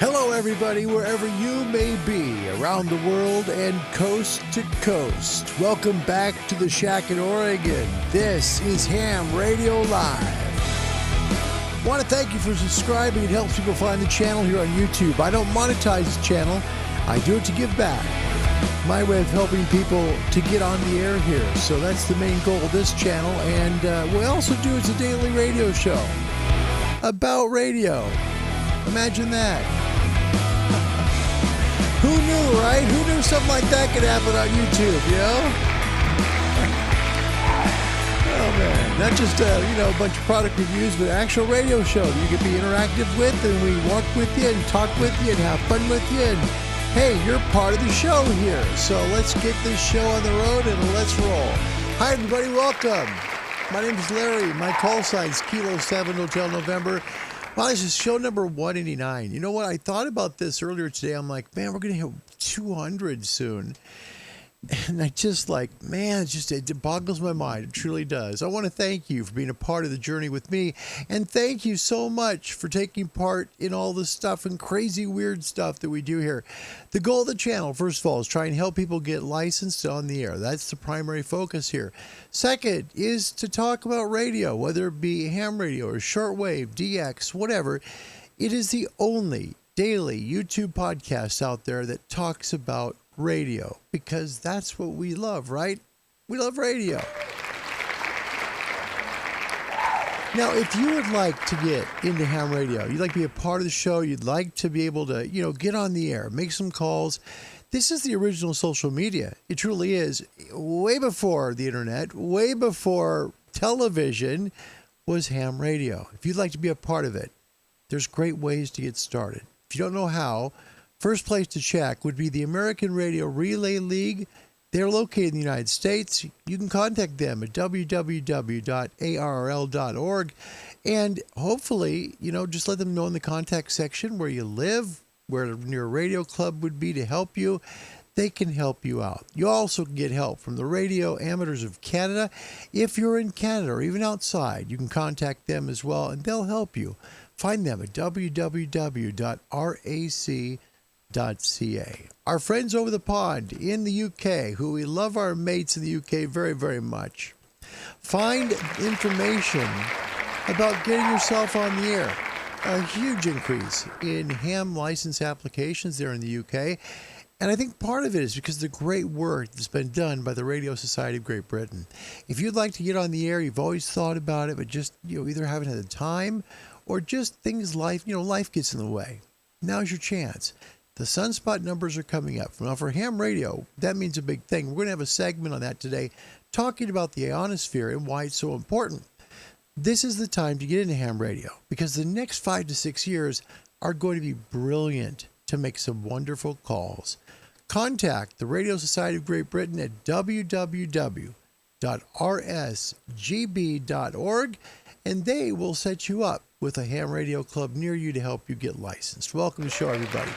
Hello, everybody, wherever you may be, around the world and coast to coast. Welcome back to the Shack in Oregon. This is Ham Radio Live. Want to thank you for subscribing. It helps people find the channel here on YouTube. I don't monetize the channel. I do it to give back. My way of helping people to get on the air here. So that's the main goal of this channel. And what we also do is a daily radio show about radio. Imagine that. Who knew, right? Who knew something like that could happen on YouTube, you know? Oh, man. Not just, a bunch of product reviews, but actual radio show that you can be interactive with, and we walk with you and talk with you and have fun with you. And, hey, you're part of the show here. So let's get this show on the road and let's roll. Hi, everybody. Welcome. My name is Larry. My call sign's Kilo 7 Hotel November. Well, this is show number 189. You know what? I thought about this earlier today. I'm like, man, we're going to hit 200 soon. And I just it boggles my mind. It truly does. I want to thank you for being a part of the journey with me. And thank you so much for taking part in all the stuff and crazy, weird stuff that we do here. The goal of the channel, first of all, is try and help people get licensed on the air. That's the primary focus here. Second is to talk about radio, whether it be ham radio or shortwave, DX, whatever. It is the only daily YouTube podcast out there that talks about radio, because that's what we love, right? We love radio. Now, if you would like to get into ham radio, you'd like to be a part of the show, you'd like to be able to, get on the air, make some calls. This is the original social media. It truly is. Way before the internet, way before television was ham radio. If you'd like to be a part of it, there's great ways to get started. If you don't know how, first place to check would be the American Radio Relay League. They're located in the United States. You can contact them at www.arrl.org. And hopefully, just let them know in the contact section where you live, where your radio club would be to help you. They can help you out. You also can get help from the Radio Amateurs of Canada. If you're in Canada or even outside, you can contact them as well, and they'll help you. Find them at www.rac.ca. Our friends over the pond in the UK, who we love our mates in the UK very, very much. Find information about getting yourself on the air. A huge increase in ham license applications there in the UK. And I think part of it is because of the great work that's been done by the Radio Society of Great Britain. If you'd like to get on the air, you've always thought about it, but just either haven't had the time or just things life gets in the way. Now's your chance. The sunspot numbers are coming up. Now, for ham radio, that means a big thing. We're going to have a segment on that today talking about the ionosphere and why it's so important. This is the time to get into ham radio because the next 5 to 6 years are going to be brilliant to make some wonderful calls. Contact the Radio Society of Great Britain at www.rsgb.org, and they will set you up with a ham radio club near you to help you get licensed. Welcome to the show, everybody.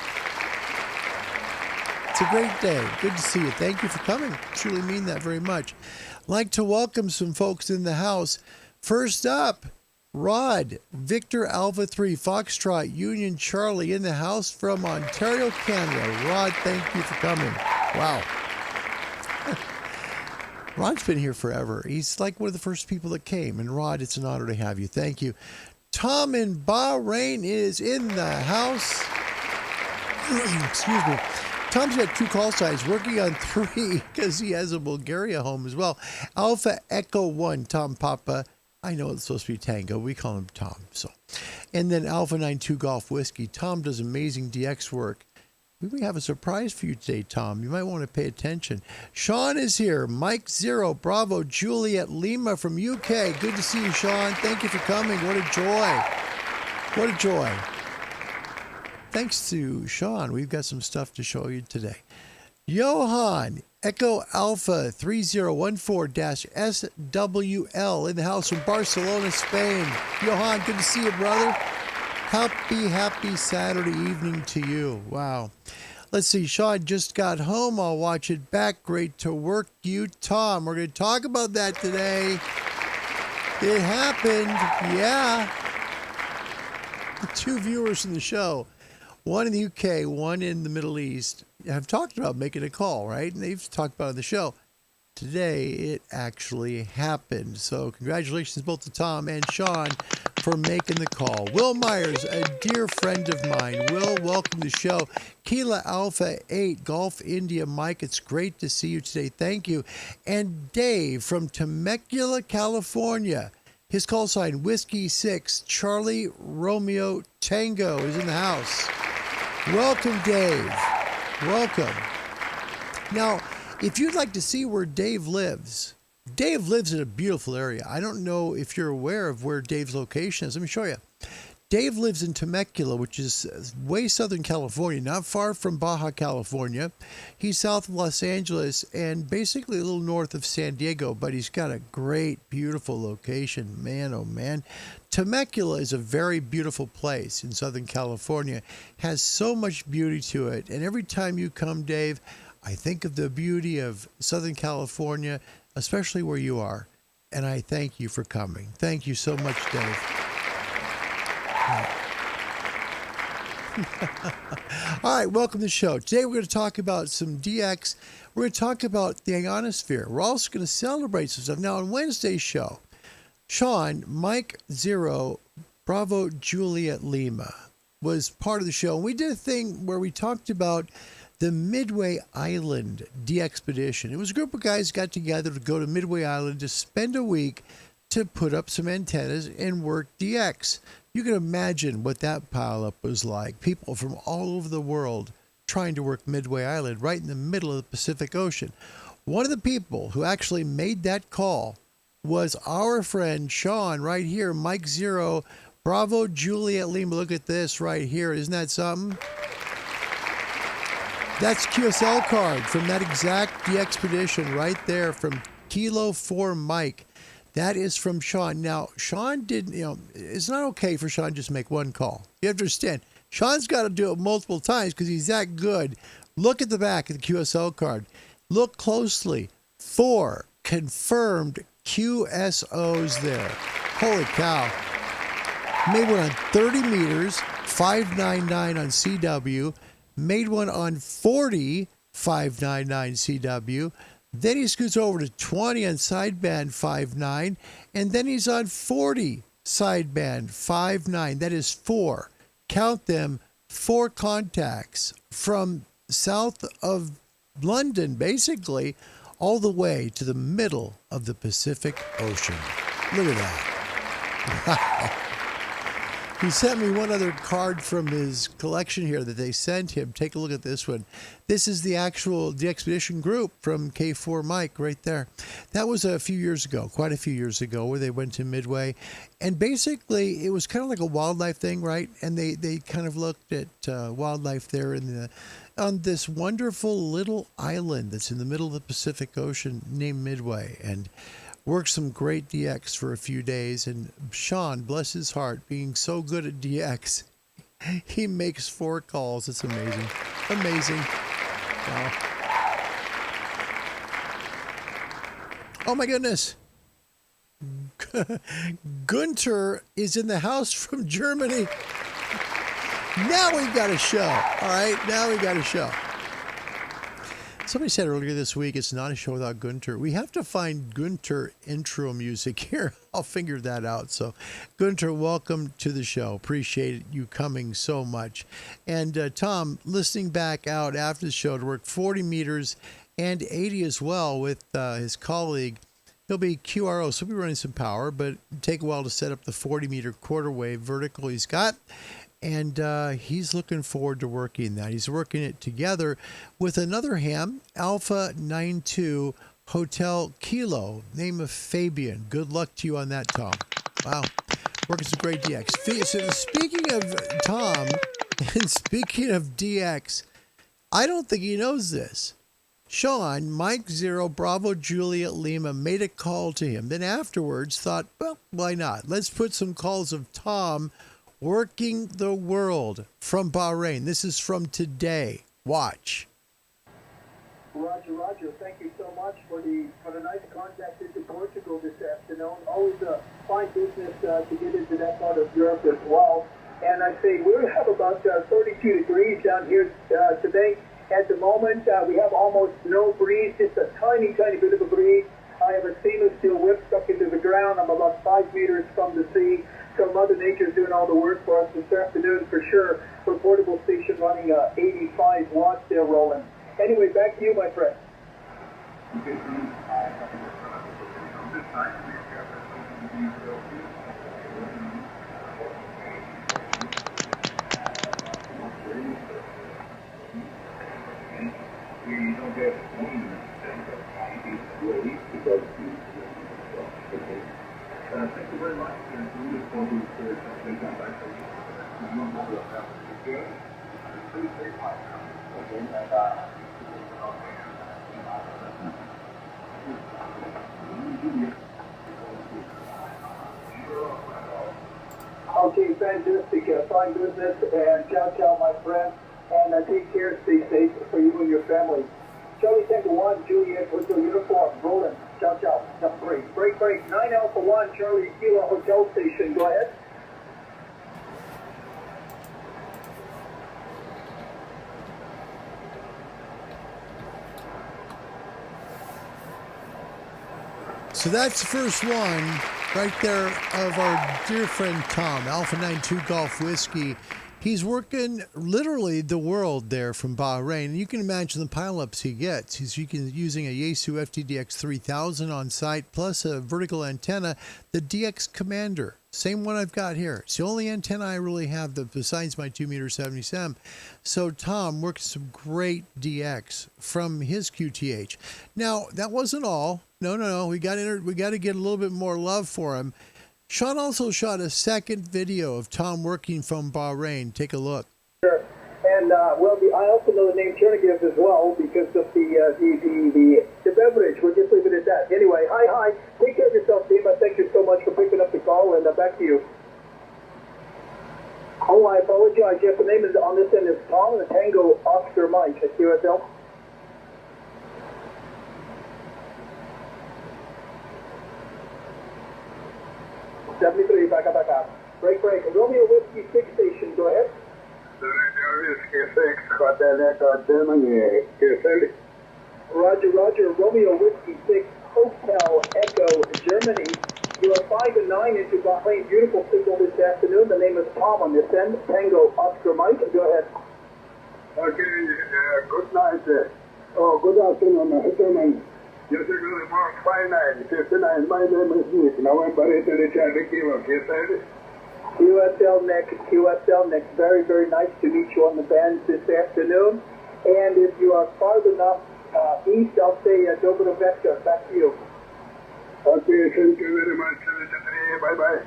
It's a great day. Good to see you. Thank you for coming. Truly mean that very much. I'd like to welcome some folks in the house. First up, Rod, Victor Alpha 3, Foxtrot, Union Charlie in the house from Ontario, Canada. Rod, thank you for coming. Wow. Rod's been here forever. He's like one of the first people that came. And Rod, it's an honor to have you. Thank you. Tom in Bahrain is in the house. Excuse me. Tom's got 2 call signs, working on 3 because he has a Bulgaria home as well. Alpha Echo 1, Tom Papa. I know it's supposed to be Tango. We call him Tom. And then Alpha 92 Golf Whiskey. Tom does amazing DX work. We have a surprise for you today, Tom. You might want to pay attention. Sean is here. Mike 0, Bravo, Juliet Lima from UK. Good to see you, Sean. Thank you for coming. What a joy. What a joy. Thanks to Sean, we've got some stuff to show you today. Johan, Echo Alpha 3014-SWL in the house from Barcelona, Spain. Johan, good to see you, brother. Happy Saturday evening to you. Wow. Let's see. Sean just got home. I'll watch it back. Great to work you, Tom. We're going to talk about that today. It happened. Yeah. The 2 viewers in the show. one in the UK, one in the Middle East, have talked about making a call, right? And they've talked about it on the show. Today, it actually happened. So congratulations both to Tom and Sean for making the call. Will Myers, a dear friend of mine. Will, welcome to the show. Kila Alpha 8, Golf India Mike, it's great to see you today. Thank you. And Dave from Temecula, California. His call sign, Whiskey 6, Charlie Romeo Tango, is in the house. Welcome, Dave. Welcome. Now, if you'd like to see where Dave lives in a beautiful area. I don't know if you're aware of where Dave's location is. Let me show you. Dave lives in Temecula, which is way southern California, not far from Baja California. He's south of Los Angeles and basically a little north of San Diego, but he's got a great, beautiful location. Man, oh man. Temecula is a very beautiful place in Southern California. Has so much beauty to it. And every time you come, Dave, I think of the beauty of Southern California, especially where you are. And I thank you for coming. Thank you so much, Dave. All right, welcome to the show. Today we're going to talk about some DX. We're going to talk about the Ionosphere. We're also going to celebrate some stuff. Now, on Wednesday's show, Sean, Mike 0, Bravo Juliet Lima was part of the show. And we did a thing where we talked about the Midway Island DXpedition. It was a group of guys got together to go to Midway Island to spend a week to put up some antennas and work DX. You can imagine what that pileup was like. People from all over the world trying to work Midway Island right in the middle of the Pacific Ocean. One of the people who actually made that call was our friend Sean right here, Mike 0, Bravo Juliet Lima. Look at this right here. Isn't that something? That's QSL card from that exact DXpedition right there from Kilo 4 Mike. That is from Sean. Now, Sean didn't, it's not okay for Sean to just make one call. You have to understand, Sean's got to do it multiple times because he's that good. Look at the back of the QSL card. Look closely. 4 confirmed QSOs there. Holy cow. Made one on 30 meters, 599 on CW. Made one on 40, 599 CW. Then he scoots over to 20 on sideband 5.9, and then he's on 40 sideband 5.9. That is 4. Count them, 4 contacts from south of London, basically, all the way to the middle of the Pacific Ocean. Look at that. Wow. He sent me one other card from his collection here that they sent him. Take a look at this one. This is the actual DXpedition group from K4 Mike right there. That was a few years ago, quite a few years ago, where they went to Midway. And basically, it was kind of like a wildlife thing, right? And they kind of looked at wildlife there on this wonderful little island that's in the middle of the Pacific Ocean named Midway. And worked some great DX for a few days, and Sean, bless his heart, being so good at DX, he makes 4 calls. It's amazing. Amazing. Wow. Oh my goodness. Gunter is in the house from Germany. Now we've got a show. All right, now we got a show. Somebody said earlier this week, it's not a show without Gunter. We have to find Gunter intro music here. I'll figure that out. So, Gunter, welcome to the show. Appreciate you coming so much. And Tom, listening back out after the show to work 40 meters and 80 as well with his colleague. He'll be QRO, so he'll be running some power, but take a while to set up the 40-meter quarter wave vertical he's got. And he's looking forward to working that. He's working it together with another ham, Alpha 92 Hotel Kilo, name of Fabian. Good luck to you on that, Tom. Wow. Working some great DX. So speaking of Tom, and speaking of DX, I don't think he knows this. Sean, Mike 0, Bravo Juliet Lima, made a call to him. Then afterwards thought, well, why not? Let's put some calls of Tom working the world from Bahrain. This is from today. Watch. Roger. Thank you so much for the nice contact into Portugal this afternoon. Always a fine business to get into that part of Europe as well. And I say we have about 32 degrees down here today. At the moment, we have almost no breeze, just a tiny, tiny bit of a breeze. I have a stainless steel whip stuck into the ground. I'm about 5 meters from the sea. So Mother Nature's doing all the work for us this afternoon for sure. For portable station running 85 watts there rolling. Anyway, back to you, my friend. Thank you very much. Okay, fantastic. Fine business, and ciao, my friend. And take care, stay safe for you and your family. Charlie Tango 1, Juliet, Hotel Uniform, rolling. Ciao. No, break. 9 Alpha 1, Charlie Kilo Hotel Station. Go ahead. So that's the first one right there of our dear friend Tom, Alpha 92 Golf Whiskey. He's working literally the world there from Bahrain. And you can imagine the pileups he gets. He's using a Yaesu FTDX 3000 on site, plus a vertical antenna, the DX Commander. Same one I've got here. It's the only antenna I really have besides my 2.77 m. So Tom works some great DX from his QTH. Now, that wasn't all. No. We got to get a little bit more love for him. Sean also shot a second video of Tom working from Bahrain. Take a look. Sure. And, I also know the name Chernigiv as well because of the beverage. We'll just leave it at that. Anyway, hi. Take care of yourself, Dave. Thank you so much for picking up the call, and back to you. Oh, I apologize. Yes, the name is on this end is Tom, the Tango Oscar Mike at QSL. Back up. Break. Romeo Whiskey 6 Station, go ahead. Romeo Whiskey 6, Hotel Echo, Germany, QSL. Roger. Romeo Whiskey 6, Hotel Echo, Germany. You are 5 and 9 into Bahrain. Beautiful signal this afternoon. The name is Tom on this end. Tango Oscar Mike, go ahead. Okay, good night. Good afternoon, gentlemen. Yes, sir, good morning. 5959. My name is Nick. November 8th, Charlie Kilo, QSL. QSL Nick. Very, very nice to meet you on the band this afternoon. And if you are far enough east, I'll say Dobro Vector. Back to you. Okay, thank you very much. Bye-bye.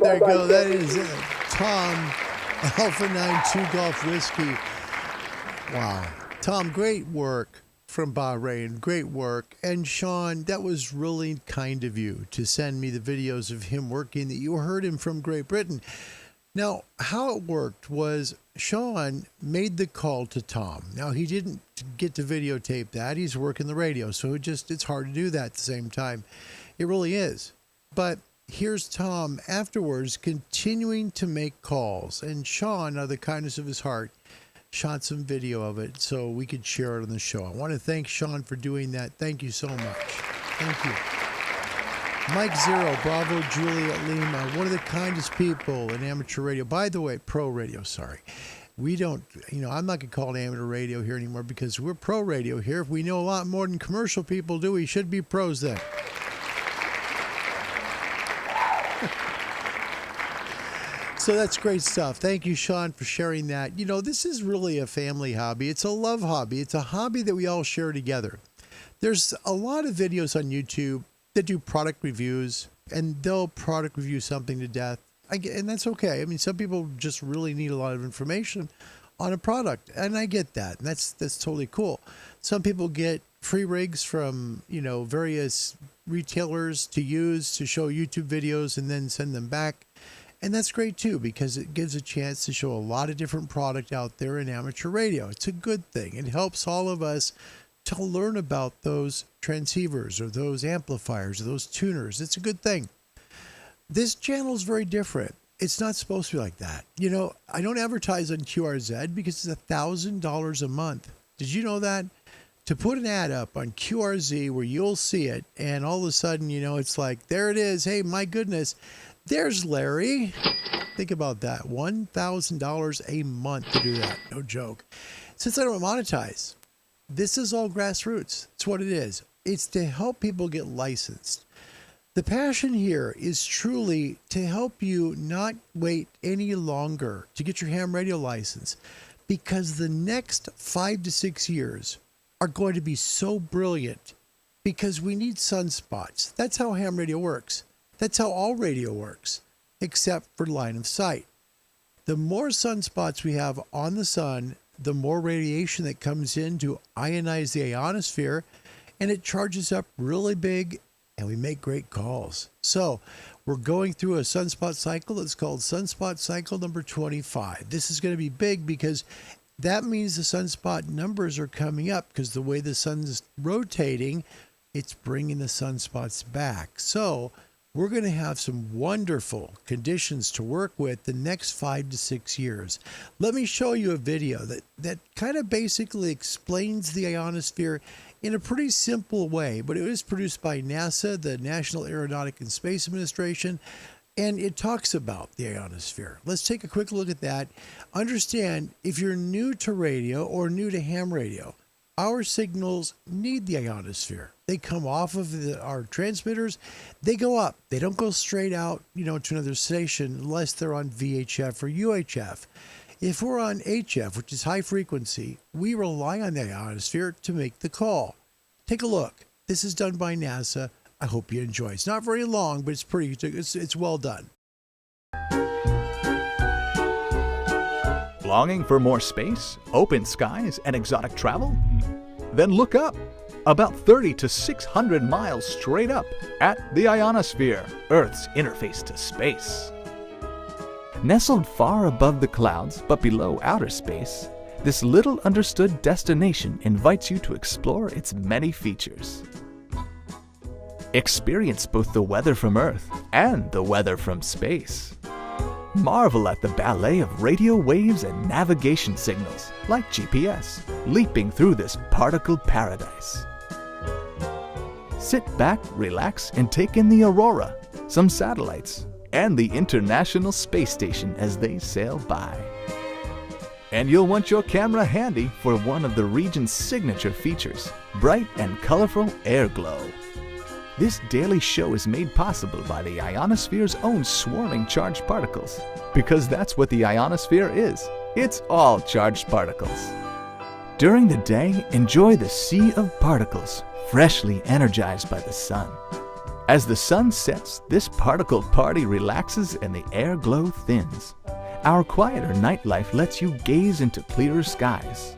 There you go. That is Tom, Alpha 92 Golf Whiskey. Wow. Tom, great work from Bahrain. Great work. And Sean, that was really kind of you to send me the videos of him working that you heard him from Great Britain. Now, how it worked was Sean made the call to Tom. Now, he didn't get to videotape that. He's working the radio, so it's hard to do that at the same time. It really is. But here's Tom afterwards continuing to make calls. And Sean, out of the kindness of his heart, shot some video of it so we could share it on the show. I want to thank Sean for doing that. Thank you so much. Thank you. Mike Zero, Bravo, Juliet Lima, one of the kindest people in amateur radio. By the way, pro radio, sorry. We don't, I'm not going to call it amateur radio here anymore because we're pro radio here. If we know a lot more than commercial people do, we should be pros then. So that's great stuff. Thank you, Sean, for sharing that. This is really a family hobby. It's a love hobby. It's a hobby that we all share together. There's a lot of videos on YouTube that do product reviews, and they'll product review something to death. And that's okay. I mean, some people just really need a lot of information on a product, and I get that. And that's totally cool. Some people get free rigs from, various retailers to use to show YouTube videos and then send them back. And that's great too, because it gives a chance to show a lot of different product out there in amateur radio. It's a good thing. It helps all of us to learn about those transceivers or those amplifiers or those tuners. It's a good thing. This channel is very different. it's not supposed to be like that. You know, I don't advertise on QRZ because it's $1,000 a month. Did you know that? To put an ad up on QRZ where you'll see it, and all of a sudden, you know, it's like, there it is. Hey, my goodness, there's Larry. Think about that. $1,000 a month to do that. No joke. Since I don't monetize, this is all grassroots. It's what it is. It's to help people get licensed. The passion here is truly to help you not wait any longer to get your ham radio license, because the next 5 to 6 years are going to be so brilliant because we need sunspots. That's how ham radio works. That's how all radio works, except for line of sight. The more sunspots we have on the sun, the more radiation that comes in to ionize the ionosphere, and it charges up really big, and we make great calls. So we're going through a sunspot cycle that's called sunspot cycle number 25. This is going to be big because that means the sunspot numbers are coming up, because the way the sun's rotating, it's bringing the sunspots back. So we're going to have some wonderful conditions to work with the next 5 to 6 years. Let me show you a video that kind of basically explains the ionosphere in a pretty simple way, but it was produced by NASA, the National Aeronautic and Space Administration, and it talks about the ionosphere. Let's take a quick look at that. Understand, if you're new to radio or new to ham radio, our signals need the ionosphere. They come off of our transmitters. They go up. They don't go straight out, you know, to another station unless they're on VHF or UHF. If we're on HF, which is high frequency, we rely on the ionosphere to make the call. Take a look. This is done by NASA. I hope you enjoy. It's not very long, but it's well done. Longing for more space, open skies, and exotic travel? Then look up. About 30 to 600 miles straight up at the Ionosphere, Earth's interface to space. Nestled far above the clouds but below outer space, this little understood destination invites you to explore its many features. Experience both the weather from Earth and the weather from space. Marvel at the ballet of radio waves and navigation signals, like GPS, leaping through this particle paradise. Sit back, relax, and take in the aurora, some satellites, and the International Space Station as they sail by. And you'll want your camera handy for one of the region's signature features, bright and colorful air glow. This daily show is made possible by the ionosphere's own swarming charged particles, because that's what the ionosphere is. It's all charged particles. During the day, enjoy the sea of particles, freshly energized by the sun. As the sun sets, this particle party relaxes and the air glow thins. Our quieter nightlife lets you gaze into clearer skies.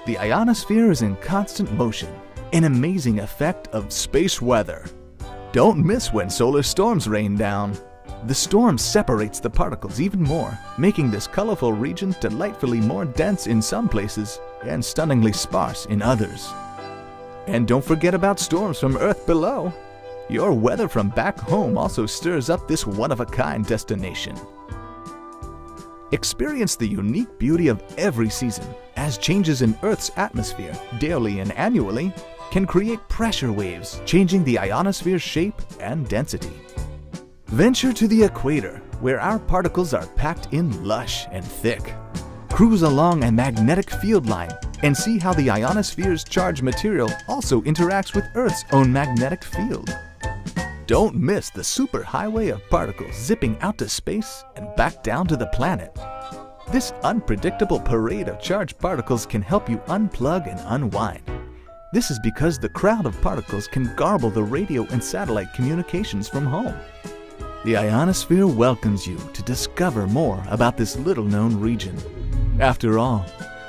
The ionosphere is in constant motion, an amazing effect of space weather. Don't miss when solar storms rain down. The storm separates the particles even more, making this colorful region delightfully more dense in some places and stunningly sparse in others. And don't forget about storms from Earth below. Your weather from back home also stirs up this one-of-a-kind destination. Experience the unique beauty of every season, as changes in Earth's atmosphere, daily and annually, can create pressure waves, changing the ionosphere's shape and density. Venture to the equator, where our particles are packed in lush and thick. Cruise along a magnetic field line and see how the ionosphere's charged material also interacts with Earth's own magnetic field. Don't miss the superhighway of particles zipping out to space and back down to the planet. This unpredictable parade of charged particles can help you unplug and unwind. This is because the crowd of particles can garble the radio and satellite communications from home. The ionosphere welcomes you to discover more about this little-known region. After all,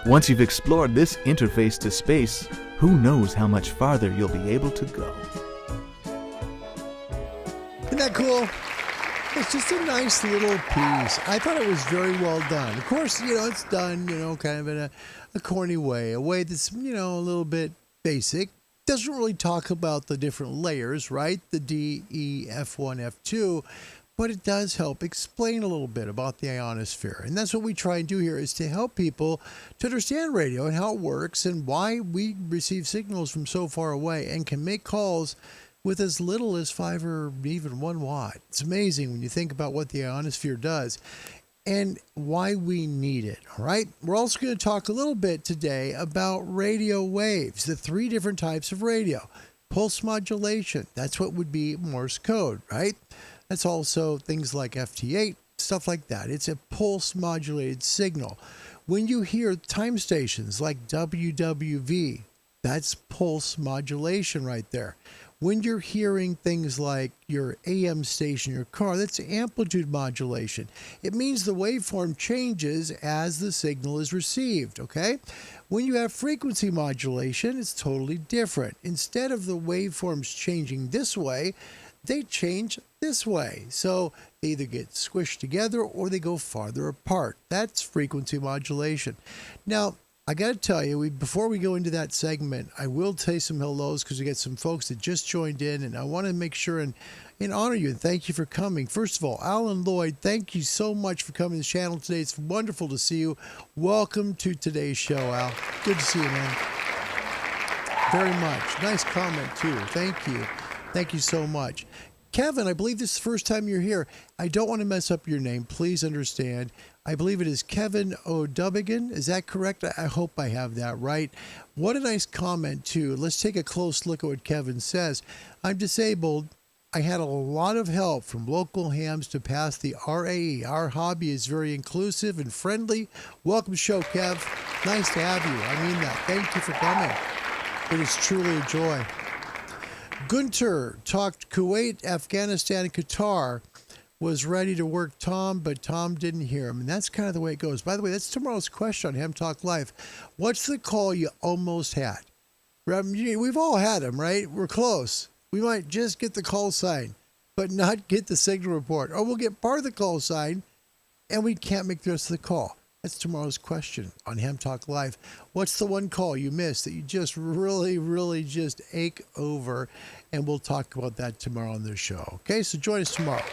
once you've explored this interface to space, who knows how much farther you'll be able to go. Isn't that cool? It's just a nice little piece. I thought it was very well done. Of course, you know, it's done, you know, kind of in a corny way, a way that's, you know, a little bit basic. Doesn't really talk about the different layers, right? The D, E, F1, F2. but it does help explain a little bit about the ionosphere. And that's what we try and do here, is to help people to understand radio and how it works and why we receive signals from so far away and can make calls with as little as 5 or even 1 watt. It's amazing when you think about what the ionosphere does and why we need it, all right? We're also going to talk a little bit today about radio waves, the 3 different types of radio. Pulse modulation, that's what would be Morse code, right? That's also things like FT8, stuff like that. It's a pulse modulated signal. When you hear time stations like WWV, that's pulse modulation right there. When you're hearing things like your AM station in your car, that's amplitude modulation. It means the waveform changes as the signal is received, okay? When you have frequency modulation, it's totally different. Instead of the waveforms changing this way, they change this way. So they either get squished together or they go farther apart. That's frequency modulation. Now, I got to tell you, before we go into that segment, I will say some hellos because we got some folks that just joined in, and I want to make sure and honor you and thank you for coming. First of all, Alan Lloyd, thank you so much for coming to the channel today. It's wonderful to see you. Welcome to today's show, Al. Good to see you, man. Very much. Nice comment, too. Thank you. Thank you so much. Kevin, I believe this is the first time you're here. I don't want to mess up your name. Please understand. I believe it is Kevin O'Dubbigan. Is that correct? I hope I have that right. What a nice comment, too. Let's take a close look at what Kevin says. I'm disabled. I had a lot of help from local hams to pass the RAE. Our hobby is very inclusive and friendly. Welcome to the show, Kev. Nice to have you. I mean that. Thank you for coming. It is truly a joy. Gunter talked Kuwait, Afghanistan, and Qatar. Was ready to work Tom, but Tom didn't hear him. And that's kind of the way it goes. By the way, that's tomorrow's question on Ham Talk Live. What's the call you almost had? We've all had them, right? We're close. We might just get the call sign, but not get the signal report. Or we'll get part of the call sign, and we can't make the rest of the call. That's tomorrow's question on Ham Talk Live. What's the one call you missed that you just really just ache over? And we'll talk about that tomorrow on the show. Okay, so join us tomorrow.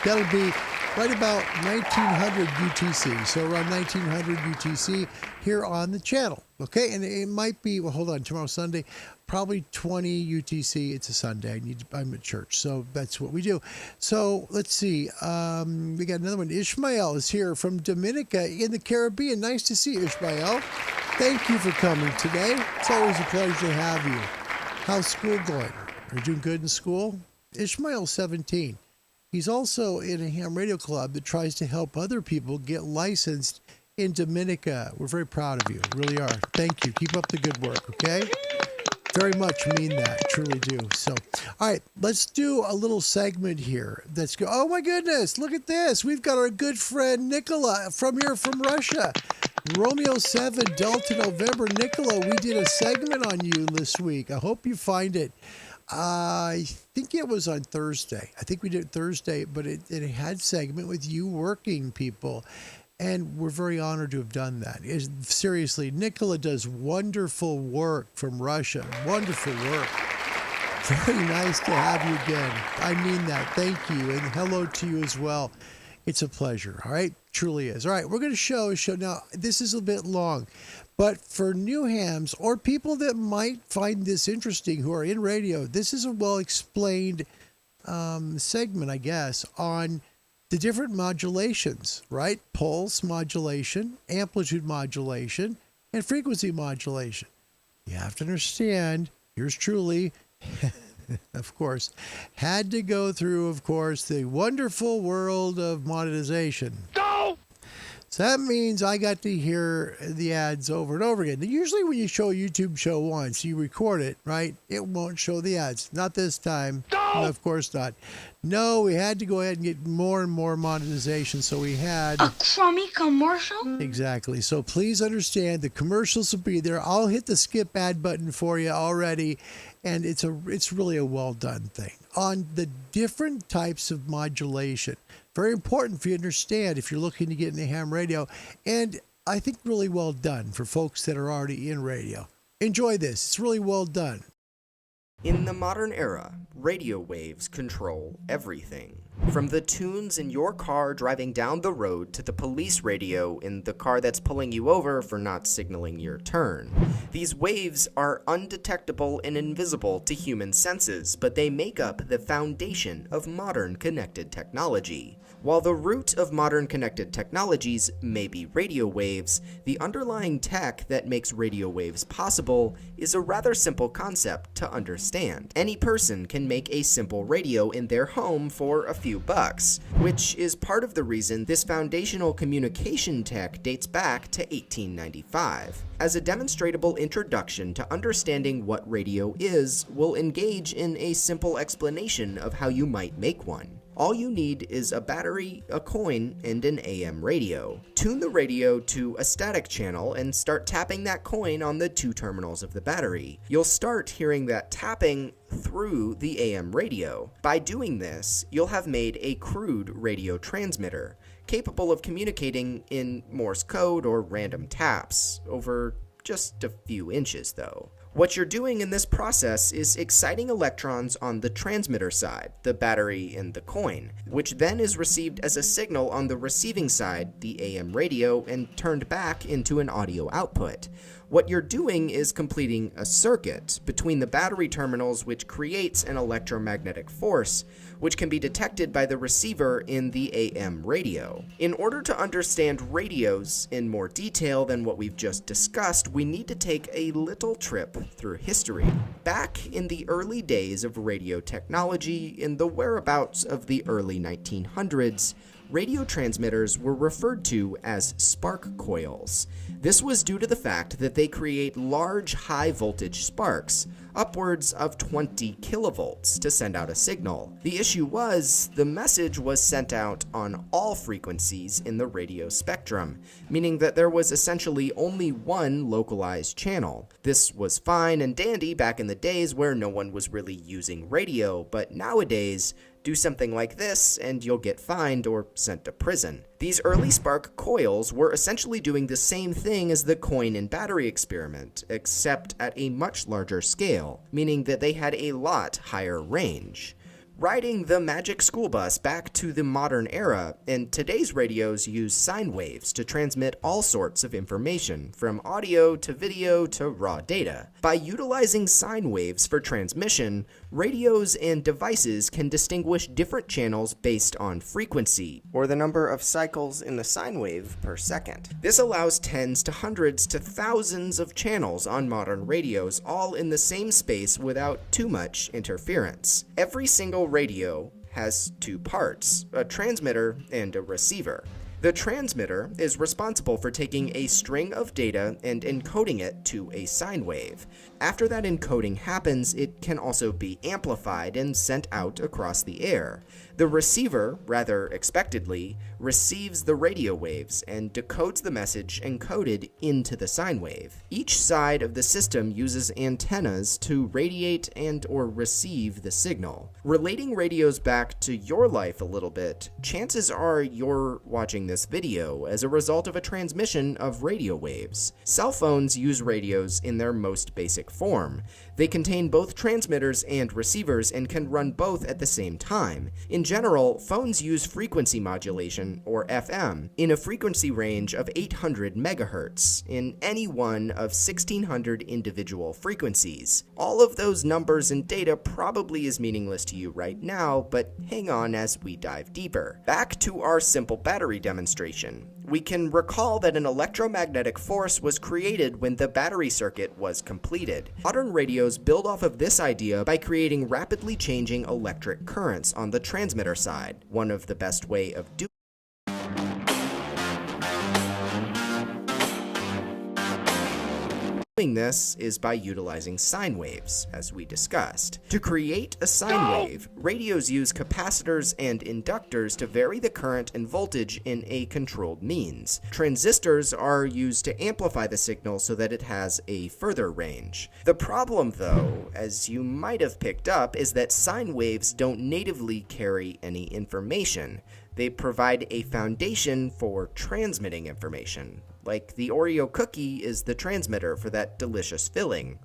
That'll be right about 1900 UTC. So around 1900 UTC here on the channel. Okay, and it might be, well, hold on, tomorrow's Sunday, probably 20 UTC. It's a Sunday. I'm at church, so that's what we do. So let's see. We got another one. Ishmael is here from Dominica in the Caribbean. Nice to see you, Ishmael. Thank you for coming today. It's always a pleasure to have you. How's school going? Are you doing good in school? Ishmael's 17. He's also in a ham radio club that tries to help other people get licensed in Dominica. We're very proud of you. Really are. Thank you. Keep up the good work, okay? Very much mean that. Truly do. So, all right, let's do a little segment here. Let's go. Oh, my goodness. Look at this. We've got our good friend Nicola from Russia. Romeo 7, Delta November. Nicola, we did a segment on you this week. I hope you find it. I think it was on Thursday. I think we did it Thursday, but it had a segment with you working people. And we're very honored to have done that. Seriously, Nicola does wonderful work from Russia. Wonderful work. Very nice to have you again. I mean that. Thank you. And hello to you as well. It's a pleasure. All right. Truly is. All right. We're going to show. Now, this is a bit long. But for new hams or people that might find this interesting who are in radio, this is a well-explained segment, I guess, on the different modulations, right? Pulse modulation, amplitude modulation, and frequency modulation. You have to understand, yours truly, of course, had to go through, of course, the wonderful world of monetization. Go! So that means I got to hear the ads over and over again. Now, usually when you show a YouTube show once, you record it, right? It won't show the ads. Not this time. No, of course not. No, we had to go ahead and get more and more monetization. So we had a crummy commercial? Exactly. So please understand the commercials will be there. I'll hit the skip ad button for you already. And it's really a well done thing on the different types of modulation. Very important for you to understand if you're looking to get into ham radio. And I think really well done for folks that are already in radio. Enjoy this. It's really well done. In the modern era, radio waves control everything. From the tunes in your car driving down the road to the police radio in the car that's pulling you over for not signaling your turn. These waves are undetectable and invisible to human senses, but they make up the foundation of modern connected technology. While the root of modern connected technologies may be radio waves, the underlying tech that makes radio waves possible is a rather simple concept to understand. Any person can make a simple radio in their home for a few bucks, which is part of the reason this foundational communication tech dates back to 1895. As a demonstrable introduction to understanding what radio is, we'll engage in a simple explanation of how you might make one. All you need is a battery, a coin, and an AM radio. Tune the radio to a static channel and start tapping that coin on the two terminals of the battery. You'll start hearing that tapping through the AM radio. By doing this, you'll have made a crude radio transmitter, capable of communicating in Morse code or random taps, over just a few inches though. What you're doing in this process is exciting electrons on the transmitter side, the battery and the coin, which then is received as a signal on the receiving side, the AM radio, and turned back into an audio output. What you're doing is completing a circuit between the battery terminals, which creates an electromagnetic force, which can be detected by the receiver in the AM radio. In order to understand radios in more detail than what we've just discussed, we need to take a little trip through history. Back in the early days of radio technology, in the whereabouts of the early 1900s, radio transmitters were referred to as spark coils. This was due to the fact that they create large high-voltage sparks, upwards of 20 kilovolts, to send out a signal. The issue was, the message was sent out on all frequencies in the radio spectrum, meaning that there was essentially only one localized channel. This was fine and dandy back in the days where no one was really using radio, but nowadays, do something like this and you'll get fined or sent to prison. These early spark coils were essentially doing the same thing as the coin and battery experiment, except at a much larger scale, meaning that they had a lot higher range. Riding the magic school bus back to the modern era, and today's radios use sine waves to transmit all sorts of information, from audio to video to raw data. By utilizing sine waves for transmission, radios and devices can distinguish different channels based on frequency, or the number of cycles in the sine wave per second. This allows tens to hundreds to thousands of channels on modern radios, all in the same space without too much interference. Every single radio has two parts, a transmitter and a receiver. The transmitter is responsible for taking a string of data and encoding it to a sine wave. After that encoding happens, it can also be amplified and sent out across the air. The receiver, rather expectedly, receives the radio waves and decodes the message encoded into the sine wave. Each side of the system uses antennas to radiate and or receive the signal. Relating radios back to your life a little bit, chances are you're watching this video as a result of a transmission of radio waves. Cell phones use radios in their most basic form. They contain both transmitters and receivers and can run both at the same time. In general, phones use frequency modulation, or FM, in a frequency range of 800 megahertz, in any one of 1600 individual frequencies. All of those numbers and data probably is meaningless to you right now, but hang on as we dive deeper. Back to our simple battery demonstration. We can recall that an electromagnetic force was created when the battery circuit was completed. Modern radios build off of this idea by creating rapidly changing electric currents on the transmitter side. One of the best way of doing this is by utilizing sine waves, as we discussed. To create a sine wave, radios use capacitors and inductors to vary the current and voltage in a controlled means. Transistors are used to amplify the signal so that it has a further range. The problem, though, as you might have picked up, is that sine waves don't natively carry any information. They provide a foundation for transmitting information. Like the Oreo cookie is the transmitter for that delicious filling,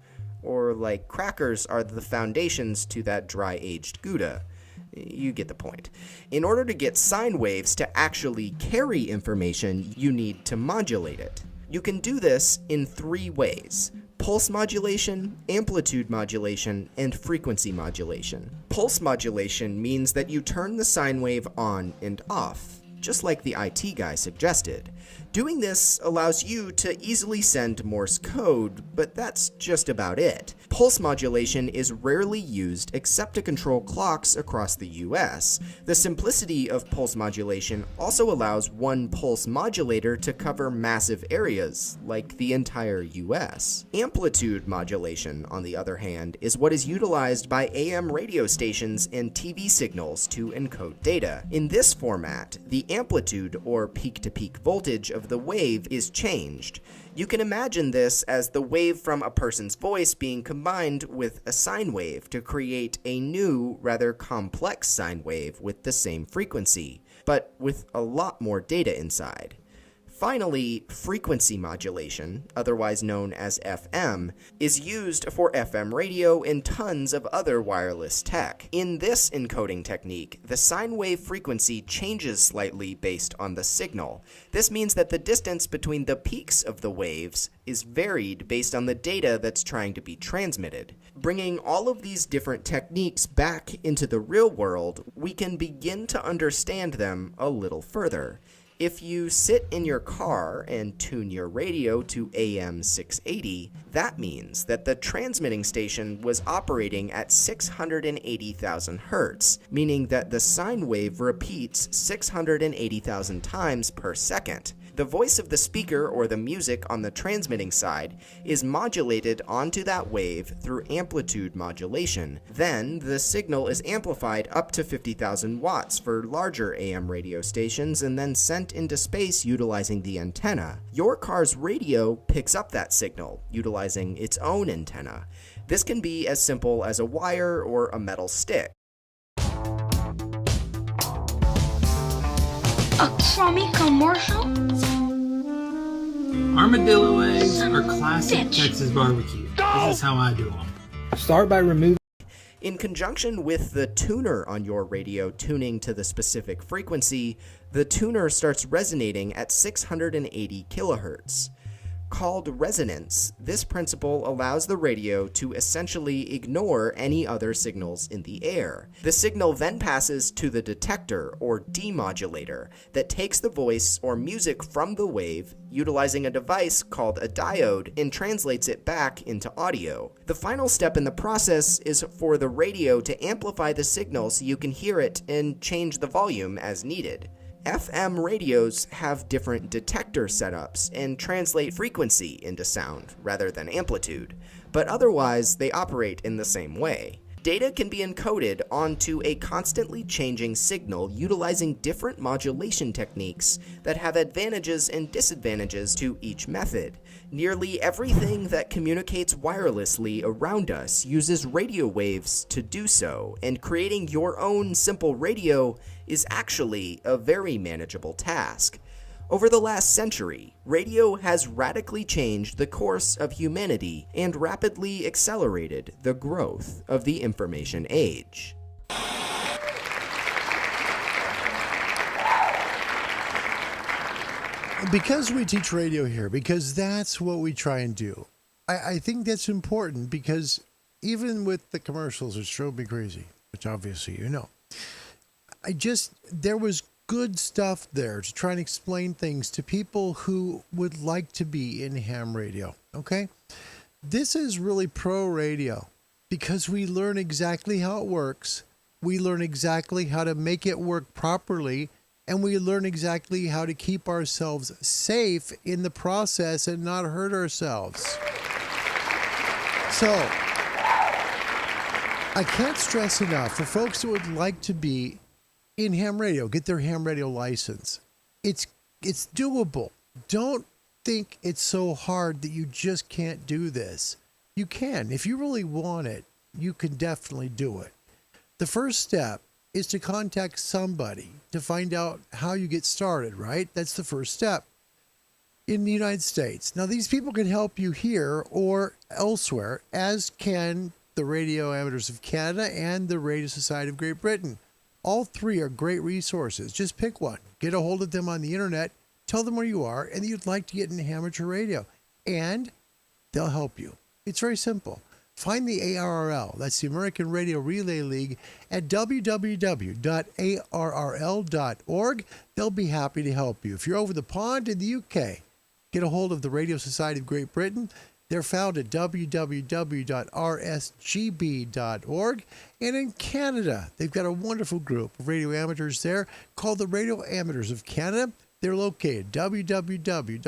or like crackers are the foundations to that dry-aged Gouda. You get the point. In order to get sine waves to actually carry information, you need to modulate it. You can do this in 3 ways: pulse modulation, amplitude modulation, and frequency modulation. Pulse modulation means that you turn the sine wave on and off, just like the IT guy suggested. Doing this allows you to easily send Morse code, but that's just about it. Pulse modulation is rarely used except to control clocks across the US. The simplicity of pulse modulation also allows one pulse modulator to cover massive areas, like the entire US. Amplitude modulation, on the other hand, is what is utilized by AM radio stations and TV signals to encode data. In this format, the amplitude, or peak-to-peak voltage of the wave, is changed. You can imagine this as the wave from a person's voice being combined with a sine wave to create a new, rather complex sine wave with the same frequency, but with a lot more data inside. Finally, frequency modulation, otherwise known as FM, is used for FM radio and tons of other wireless tech. In this encoding technique, the sine wave frequency changes slightly based on the signal. This means that the distance between the peaks of the waves is varied based on the data that's trying to be transmitted. Bringing all of these different techniques back into the real world, we can begin to understand them a little further. If you sit in your car and tune your radio to AM 680, that means that the transmitting station was operating at 680,000 hertz, meaning that the sine wave repeats 680,000 times per second. The voice of the speaker or the music on the transmitting side is modulated onto that wave through amplitude modulation. Then, the signal is amplified up to 50,000 watts for larger AM radio stations and then sent into space utilizing the antenna. Your car's radio picks up that signal, utilizing its own antenna. This can be as simple as a wire or a metal stick. A crummy commercial? Armadillo eggs are classic Texas barbecue. This is how I do them. Start by removing. In conjunction with the tuner on your radio tuning to the specific frequency, the tuner starts resonating at 680 kilohertz. Called resonance, this principle allows the radio to essentially ignore any other signals in the air. The signal then passes to the detector, or demodulator, that takes the voice or music from the wave, utilizing a device called a diode, and translates it back into audio. The final step in the process is for the radio to amplify the signal so you can hear it and change the volume as needed. FM radios have different detector setups and translate frequency into sound rather than amplitude, but otherwise they operate in the same way. Data can be encoded onto a constantly changing signal utilizing different modulation techniques that have advantages and disadvantages to each method. Nearly everything that communicates wirelessly around us uses radio waves to do so, and creating your own simple radio is actually a very manageable task. Over the last century, radio has radically changed the course of humanity and rapidly accelerated the growth of the information age. Because we teach radio here, because that's what we try and do, I think that's important, because even with the commercials, which drove me crazy, which obviously you know, there was good stuff there to try and explain things to people who would like to be in ham radio, okay? This is really pro radio, because we learn exactly how it works, we learn exactly how to make it work properly, and we learn exactly how to keep ourselves safe in the process and not hurt ourselves. So, I can't stress enough, for folks who would like to be in ham radio, get their ham radio license. It's doable. Don't think it's so hard that you just can't do this. You can. If you really want it, you can definitely do it. The first step is to contact somebody to find out how you get started, right? That's the first step. in the United States. Now, these people can help you here or elsewhere, as can the Radio Amateurs of Canada and the Radio Society of Great Britain. All three are great resources. Just pick one. Get a hold of them on the internet. Tell them where you are and that you'd like to get into amateur radio. And they'll help you. It's very simple. Find the ARRL, that's the American Radio Relay League, at www.arrl.org. They'll be happy to help you. If you're over the pond in the UK, get a hold of the Radio Society of Great Britain. They're found at www.rsgb.org. And in Canada, they've got a wonderful group of radio amateurs there called the Radio Amateurs of Canada. They're located at www.rac.ca.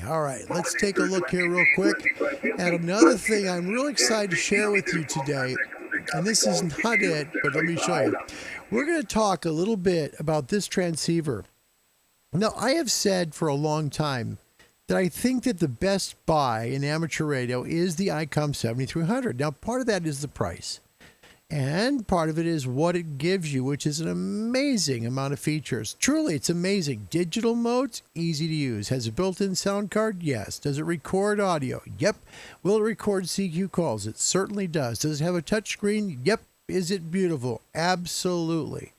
All right, let's take a look here real quick at another thing I'm really excited to share with you today. And this is not it, but let me show you. We're going to talk a little bit about this transceiver. Now, I have said for a long time that I think that the best buy in amateur radio is the Icom 7300. Now, part of that is the price. And part of it is what it gives you, which is an amazing amount of features. Truly, it's amazing. Digital modes, easy to use. Has a built-in sound card? Yes. Does it record audio? Yep. Will it record CQ calls? It certainly does. Does it have a touch screen? Yep. Is it beautiful? Absolutely.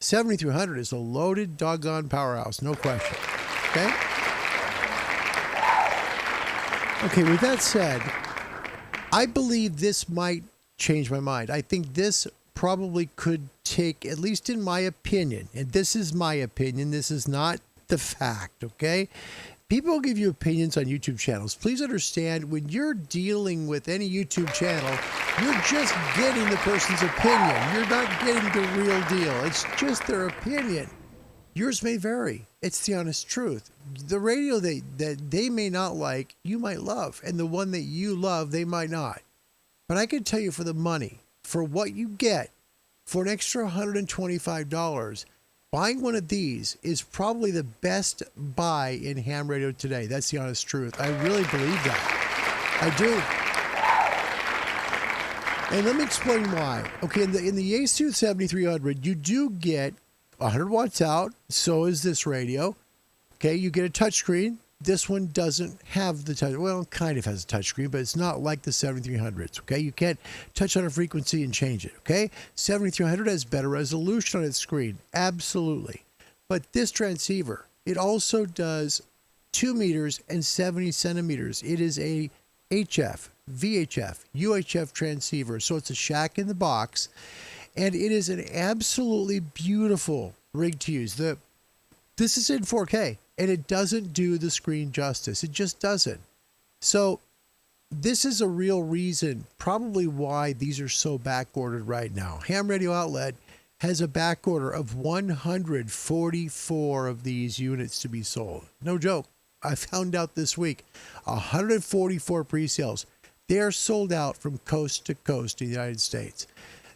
7300 is a loaded doggone powerhouse, no question. Okay? Okay, with that said, I believe this might change my mind. I think this probably could take, at least in my opinion, and this is my opinion, this is not the fact, okay? People give you opinions on YouTube channels. Please understand, when you're dealing with any YouTube channel, you're just getting the person's opinion. You're not getting the real deal. It's just their opinion. Yours may vary. It's the honest truth. The radio that they may not like, you might love. And the one that you love, they might not. But I can tell you, for the money, for what you get, for an extra $125, buying one of these is probably the best buy in ham radio today. That's the honest truth. I really believe that. I do. And let me explain why. Okay, in the Yaesu 7300, you do get 100 watts out. So is this radio. Okay, you get a touchscreen. This one doesn't have the touch. Well, it kind of has a touchscreen, but it's not like the 7300s. Okay, you can't touch on a frequency and change it. Okay, 7300 has better resolution on its screen, absolutely. But this transceiver, it also does 2 meters and 70 centimeters. It is a HF, VHF, UHF transceiver, so it's a shack in the box, and it is an absolutely beautiful rig to use. This is in 4K. And it doesn't do the screen justice. It just doesn't. So this is a real reason probably why these are so back-ordered right now. Ham Radio Outlet has a back order of 144 of these units to be sold. No joke. I found out this week, 144 pre-sales. They are sold out from coast to coast in the United States.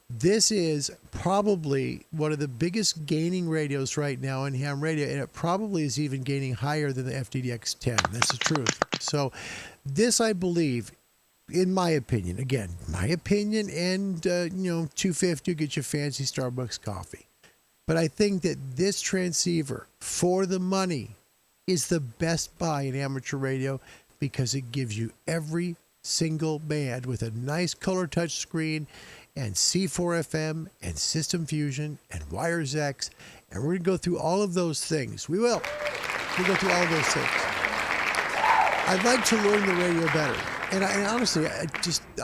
This is probably one of the biggest gaining radios right now in ham radio, and it probably is even gaining higher than the FDDX10. That's the truth. So this, I believe, in my opinion, again, my opinion, and, $250 will get you fancy Starbucks coffee. But I think that this transceiver, for the money, is the best buy in amateur radio because it gives you every single band with a nice color touch screen and C4FM and System Fusion and Wires X. And we're going to go through all of those things. We will. We'll go through all of those things. I'd like to learn the radio better. And honestly,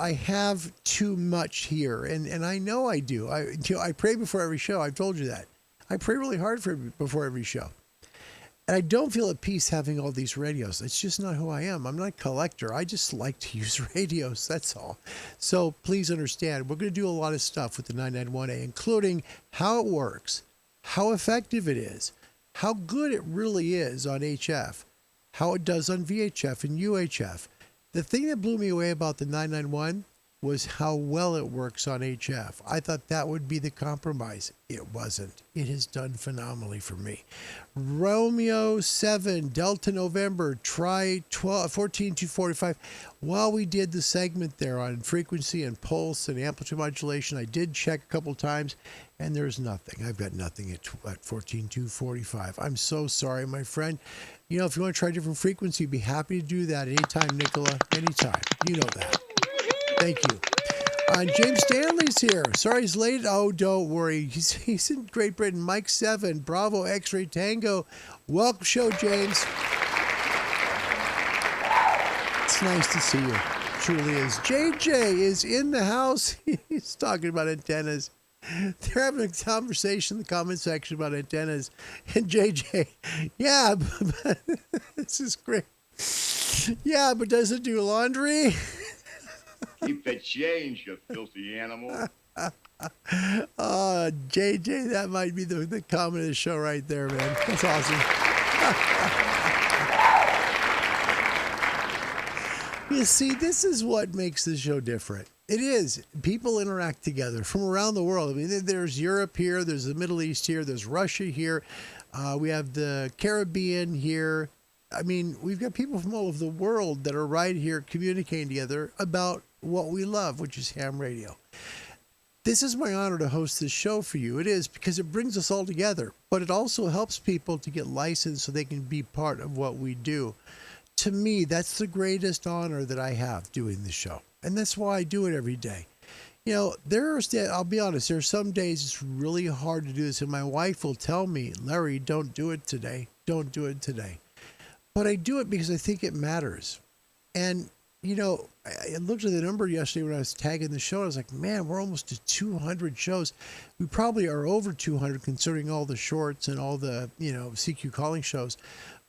I have too much here. And I know I do. I pray before every show. I've told you that. I pray really hard before every show. And I don't feel at peace having all these radios. It's just not who I am. I'm not a collector. I just like to use radios. That's all. So please understand, we're going to do a lot of stuff with the 991A, including how it works, how effective it is, how good it really is on HF, how it does on VHF and UHF. The thing that blew me away about the 991, was how well it works on HF. I thought that would be the compromise. It wasn't. It has done phenomenally for me. Romeo 7, Delta November, try 14245. While we did the segment there on frequency and pulse and amplitude modulation, I did check a couple times, and there's nothing. I've got nothing at 14245. I'm so sorry, my friend. You know, if you want to try a different frequency, be happy to do that anytime, Nicola. Anytime. You know that. Thank you. James Stanley's here. Sorry he's late. Oh, don't worry. He's in Great Britain. Mike 7, Bravo X-Ray Tango. Welcome show, James. It's nice to see you. Truly is. JJ is in the house. He's talking about antennas. They're having a conversation in the comment section about antennas. And JJ, yeah, but this is great. Yeah, but does it do laundry? Keep the change, you filthy animal. Oh, JJ, that might be the comment of the show right there, man. That's awesome. You see, this is what makes the show different. It is. People interact together from around the world. I mean, there's Europe here, there's the Middle East here, there's Russia here. We have the Caribbean here. I mean, we've got people from all over the world that are right here communicating together about what we love, which is ham radio. This is my honor to host this show for you. It is, because it brings us all together, but it also helps people to get licensed so they can be part of what we do. To me, that's the greatest honor that I have doing this show. And that's why I do it every day. You know, I'll be honest, there are some days it's really hard to do this. And my wife will tell me, Larry, don't do it today. Don't do it today. But I do it because I think it matters. And, you know, I looked at the number yesterday when I was tagging the show. I was like, man, we're almost to 200 shows. We probably are over 200 considering all the shorts and all the, you know, CQ calling shows.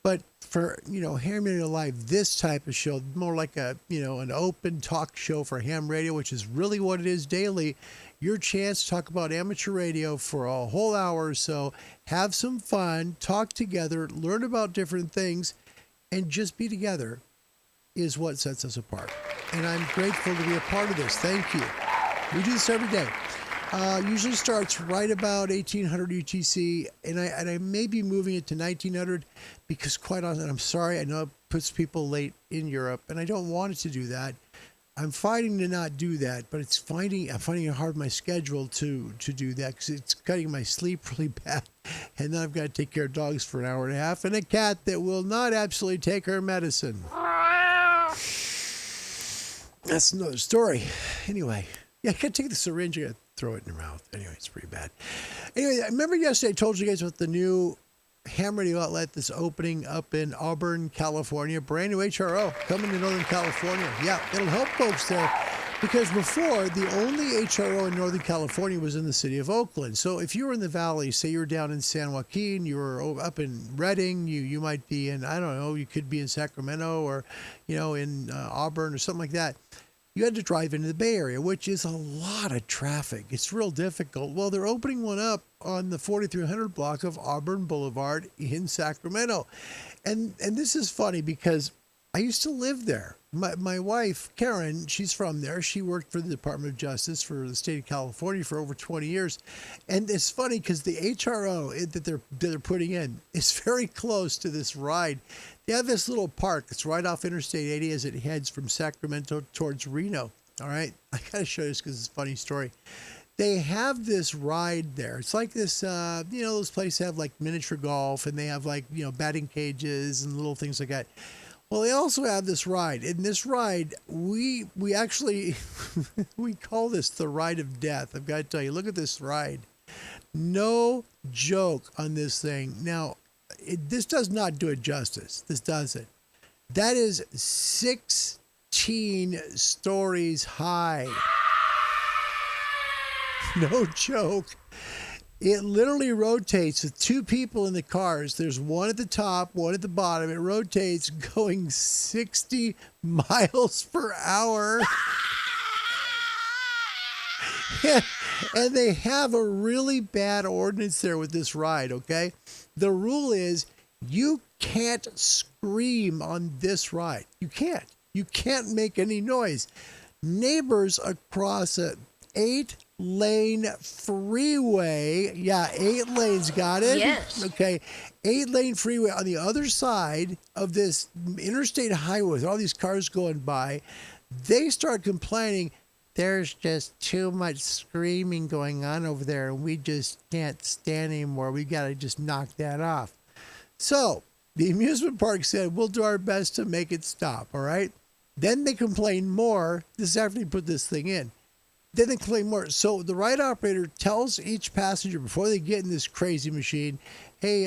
But for, you know, Ham Radio Live, this type of show, more like a, you know, an open talk show for ham radio, which is really what it is daily, your chance to talk about amateur radio for a whole hour or so, have some fun, talk together, learn about different things, and just be together is what sets us apart. And I'm grateful to be a part of this. Thank you. We do this every day. Usually starts right about 1800 UTC, and I may be moving it to 1900 because, quite honestly, I'm sorry, I know it puts people late in Europe, and I don't want it to do that. I'm fighting to not do that, but I'm finding it hard in my schedule to do that because it's cutting my sleep really bad. And then I've got to take care of dogs for an hour and a half and a cat that will not absolutely take her medicine. That's another story. Anyway, yeah, I got to take the syringe, I got to throw it in your mouth. Anyway, it's pretty bad. Anyway, I remember yesterday I told you guys about the new ham radio outlet that's opening up in Auburn, California. Brand new HRO coming to Northern California. Yeah, it'll help folks there because before the only HRO in Northern California was in the city of Oakland. So if you were in the valley, say you were down in San Joaquin, you were up in Redding, you might be in, I don't know, you could be in Sacramento or, you know, in Auburn or something like that. You had to drive into the Bay Area, which is a lot of traffic. It's real difficult. Well, they're opening one up on the 4300 block of Auburn Boulevard in Sacramento. And this is funny because I used to live there. My wife, Karen, she's from there. She worked for the Department of Justice for the state of California for over 20 years. And it's funny because the HRO that they're putting in is very close to this ride. They have this little park that's right off Interstate 80 as it heads from Sacramento towards Reno. All right. I got to show you this because it's a funny story. They have this ride there. It's like this, you know, those places have like miniature golf and they have like, you know, batting cages and little things like that. Well, they also have this ride. In this ride, we actually, we call this the ride of death. I've got to tell you, look at this ride. No joke on this thing. Now, this does not do it justice. This doesn't. That is 16 stories high. No joke. It literally rotates with two people in the cars. There's one at the top, one at the bottom. It rotates going 60 miles per hour. And they have a really bad ordinance there with this ride, okay? The rule is you can't scream on this ride. You can't. You can't make any noise. neighbors across a 8-lane freeway. Yeah, 8 lanes, got it? Yes. Okay, 8-lane freeway on the other side of this interstate highway with all these cars going by. They start complaining, there's just too much screaming going on over there, and we just can't stand anymore. We got to just knock that off. So the amusement park said, we'll do our best to make it stop, all right? Then they complain more. This is after they put this thing in. Then they complain more. So the ride operator tells each passenger before they get in this crazy machine, hey,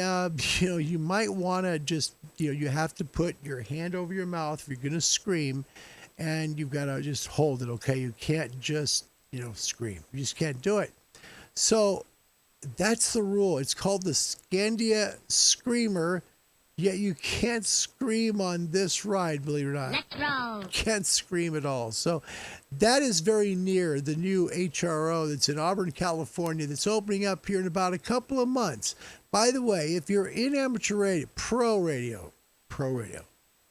you might want to just, you have to put your hand over your mouth if you're going to scream, and you've got to just hold it, okay? You can't just, scream. You just can't do it. So that's the rule. It's called the Scandia Screamer, yet you can't scream on this ride, believe it or not. Let's roll. Can't scream at all. So that is very near the new HRO that's in Auburn, California, that's opening up here in about a couple of months. By the way, if you're in amateur radio, pro radio,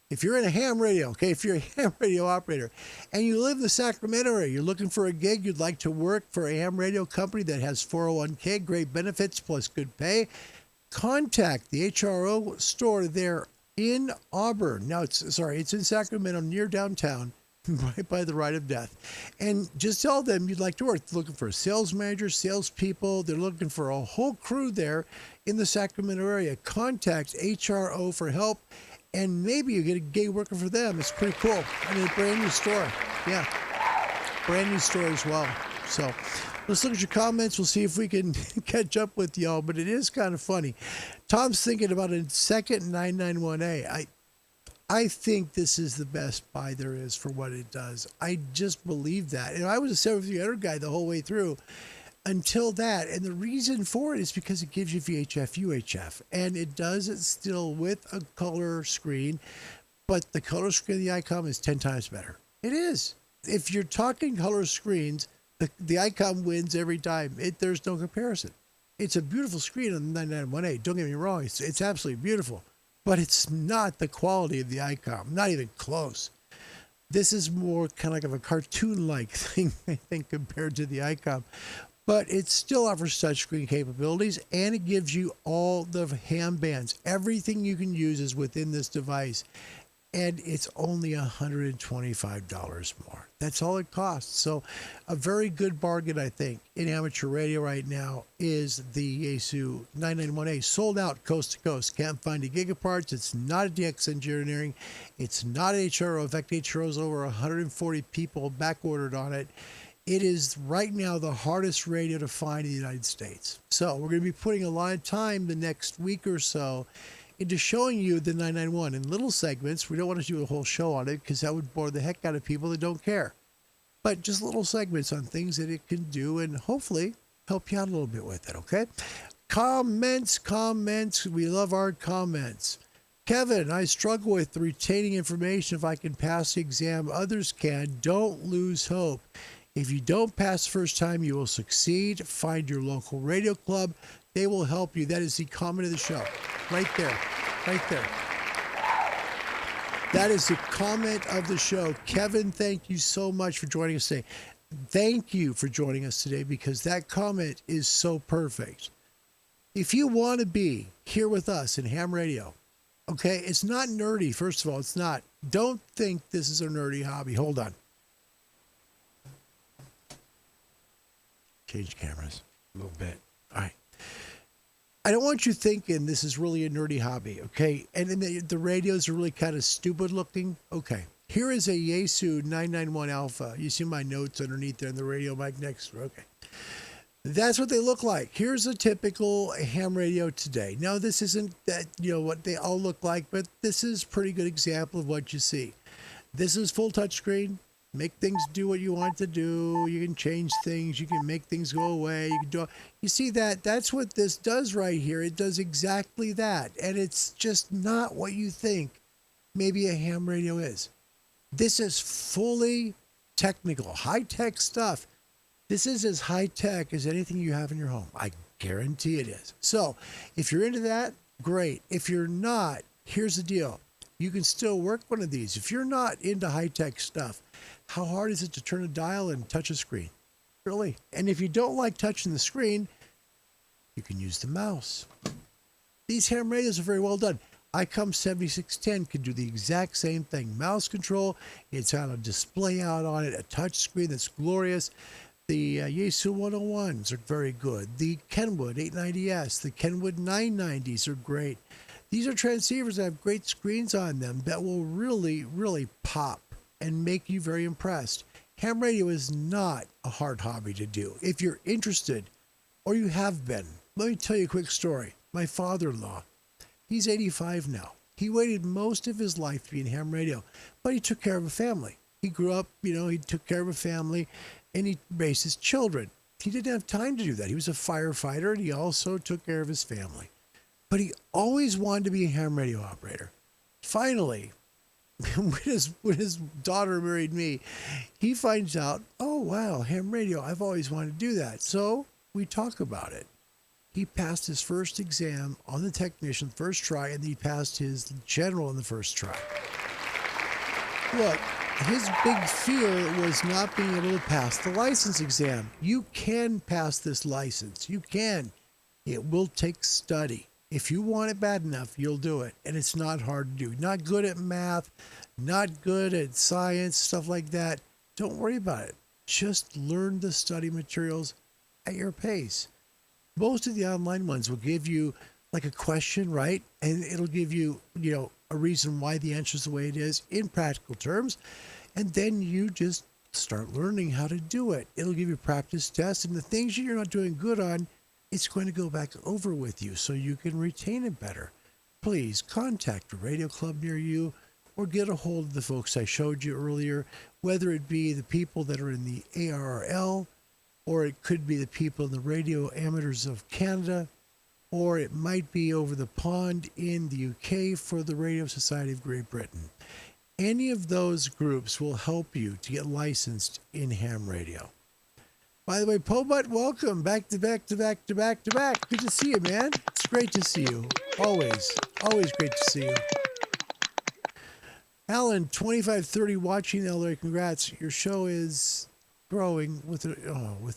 if you're in a ham radio, okay, if you're a ham radio operator and you live in the Sacramento area, you're looking for a gig, you'd like to work for a ham radio company that has 401k, great benefits plus good pay, contact the HRO store there in Auburn. Now, it's in Sacramento near downtown, right by the Ride of Death. And just tell them you'd like to work. They're looking for a sales manager, salespeople. They're looking for a whole crew there in the Sacramento area. Contact HRO for help, and maybe you get a gig working for them. It's pretty cool. I mean, a brand new store. Yeah, brand new store as well. So let's look at your comments. We'll see if we can catch up with y'all, but it is kind of funny. Tom's thinking about a second 991A. I think this is the best buy there is for what it does. I just believe that. And I was a 7300 guy the whole way through until that. And the reason for it is because it gives you VHF, UHF. And it does it still with a color screen. But the color screen of the Icom is 10 times better. It is. If you're talking color screens, the Icom wins every time. There's no comparison. It's a beautiful screen on the 991A. Don't get me wrong. It's absolutely beautiful. But it's not the quality of the Icom. Not even close. This is more kind of like a cartoon-like thing, I think, compared to the Icom. But it still offers touchscreen capabilities, and it gives you all the ham bands. Everything you can use is within this device. And it's only $125 more. That's all it costs. So a very good bargain, I think, in amateur radio right now is the Yaesu 991A. Sold out coast to coast. Can't find a gigaparts. It's not a DX Engineering. It's not HRO. In fact, HRO is over 140 people back ordered on it. It is right now the hardest radio to find in the United States. So we're going to be putting a lot of time the next week or so into showing you the 991 in little segments. We don't want to do a whole show on it because that would bore the heck out of people that don't care. But just little segments on things that it can do and hopefully help you out a little bit with it, okay? Comments. We love our comments. Kevin, I struggle with retaining information if I can pass the exam. Others can. Don't lose hope. If you don't pass the first time, you will succeed. Find your local radio club. They will help you. That is the comment of the show. Right there. That is the comment of the show. Kevin, thank you so much for joining us today. Thank you for joining us today because that comment is so perfect. If you want to be here with us in ham radio, okay, it's not nerdy. First of all, it's not. Don't think this is a nerdy hobby. Hold on. Change cameras a little bit. All right. I don't want you thinking this is really a nerdy hobby, okay? And then the radios are really kind of stupid looking. Okay. Here is a Yaesu 991 Alpha. You see my notes underneath there in the radio mic next. Okay. That's what they look like. Here's a typical ham radio today. Now, this isn't that, what they all look like, but this is a pretty good example of what you see. This is full touchscreen. Make things do what you want to do. You can change things. You can make things go away. You see that? That's what this does right here. It does exactly that. And it's just not what you think maybe a ham radio is. This is fully technical, high-tech stuff. This is as high-tech as anything you have in your home. I guarantee it is. So if you're into that, great. If you're not, here's the deal. You can still work one of these. If you're not into high-tech stuff, How hard is it to turn a dial and touch a screen? Really? And if you don't like touching the screen, you can use the mouse. These ham radios are very well done. Icom 7610 can do the exact same thing. Mouse control, it's on a display out on it, a touch screen that's glorious. The Yaesu 101s are very good. The Kenwood 890S, the Kenwood 990s are great. These are transceivers that have great screens on them that will really, really pop and make you very impressed. Ham radio is not a hard hobby to do. If you're interested, or you have been, let me tell you a quick story. My father-in-law, he's 85 now. He waited most of his life to be in ham radio, but he took care of a family. He grew up, he took care of a family, and he raised his children. He didn't have time to do that. He was a firefighter, and he also took care of his family. But he always wanted to be a ham radio operator. Finally, when his daughter married me, he finds out, oh, wow, ham radio, I've always wanted to do that. So we talk about it. He passed his first exam on the technician, first try, and he passed his general in the first try. Look, his big fear was not being able to pass the license exam. You can pass this license. You can. It will take study. If you want it bad enough, you'll do it. And it's not hard to do. Not good at math, not good at science, stuff like that. Don't worry about it. Just learn the study materials at your pace. Most of the online ones will give you like a question, right? And it'll give you, a reason why the answer is the way it is in practical terms. And then you just start learning how to do it. It'll give you practice tests, and the things you're not doing good on, it's going to go back over with you so you can retain it better. Please contact a radio club near you or get a hold of the folks I showed you earlier, whether it be the people that are in the ARRL, or it could be the people in the Radio Amateurs of Canada, or it might be over the pond in the UK for the Radio Society of Great Britain. Any of those groups will help you to get licensed in ham radio. By the way, Pobut, welcome. Back to back. Good to see you, man. It's great to see you. Always great to see you. Alan, 2530 watching LA. Congrats. Your show is growing with an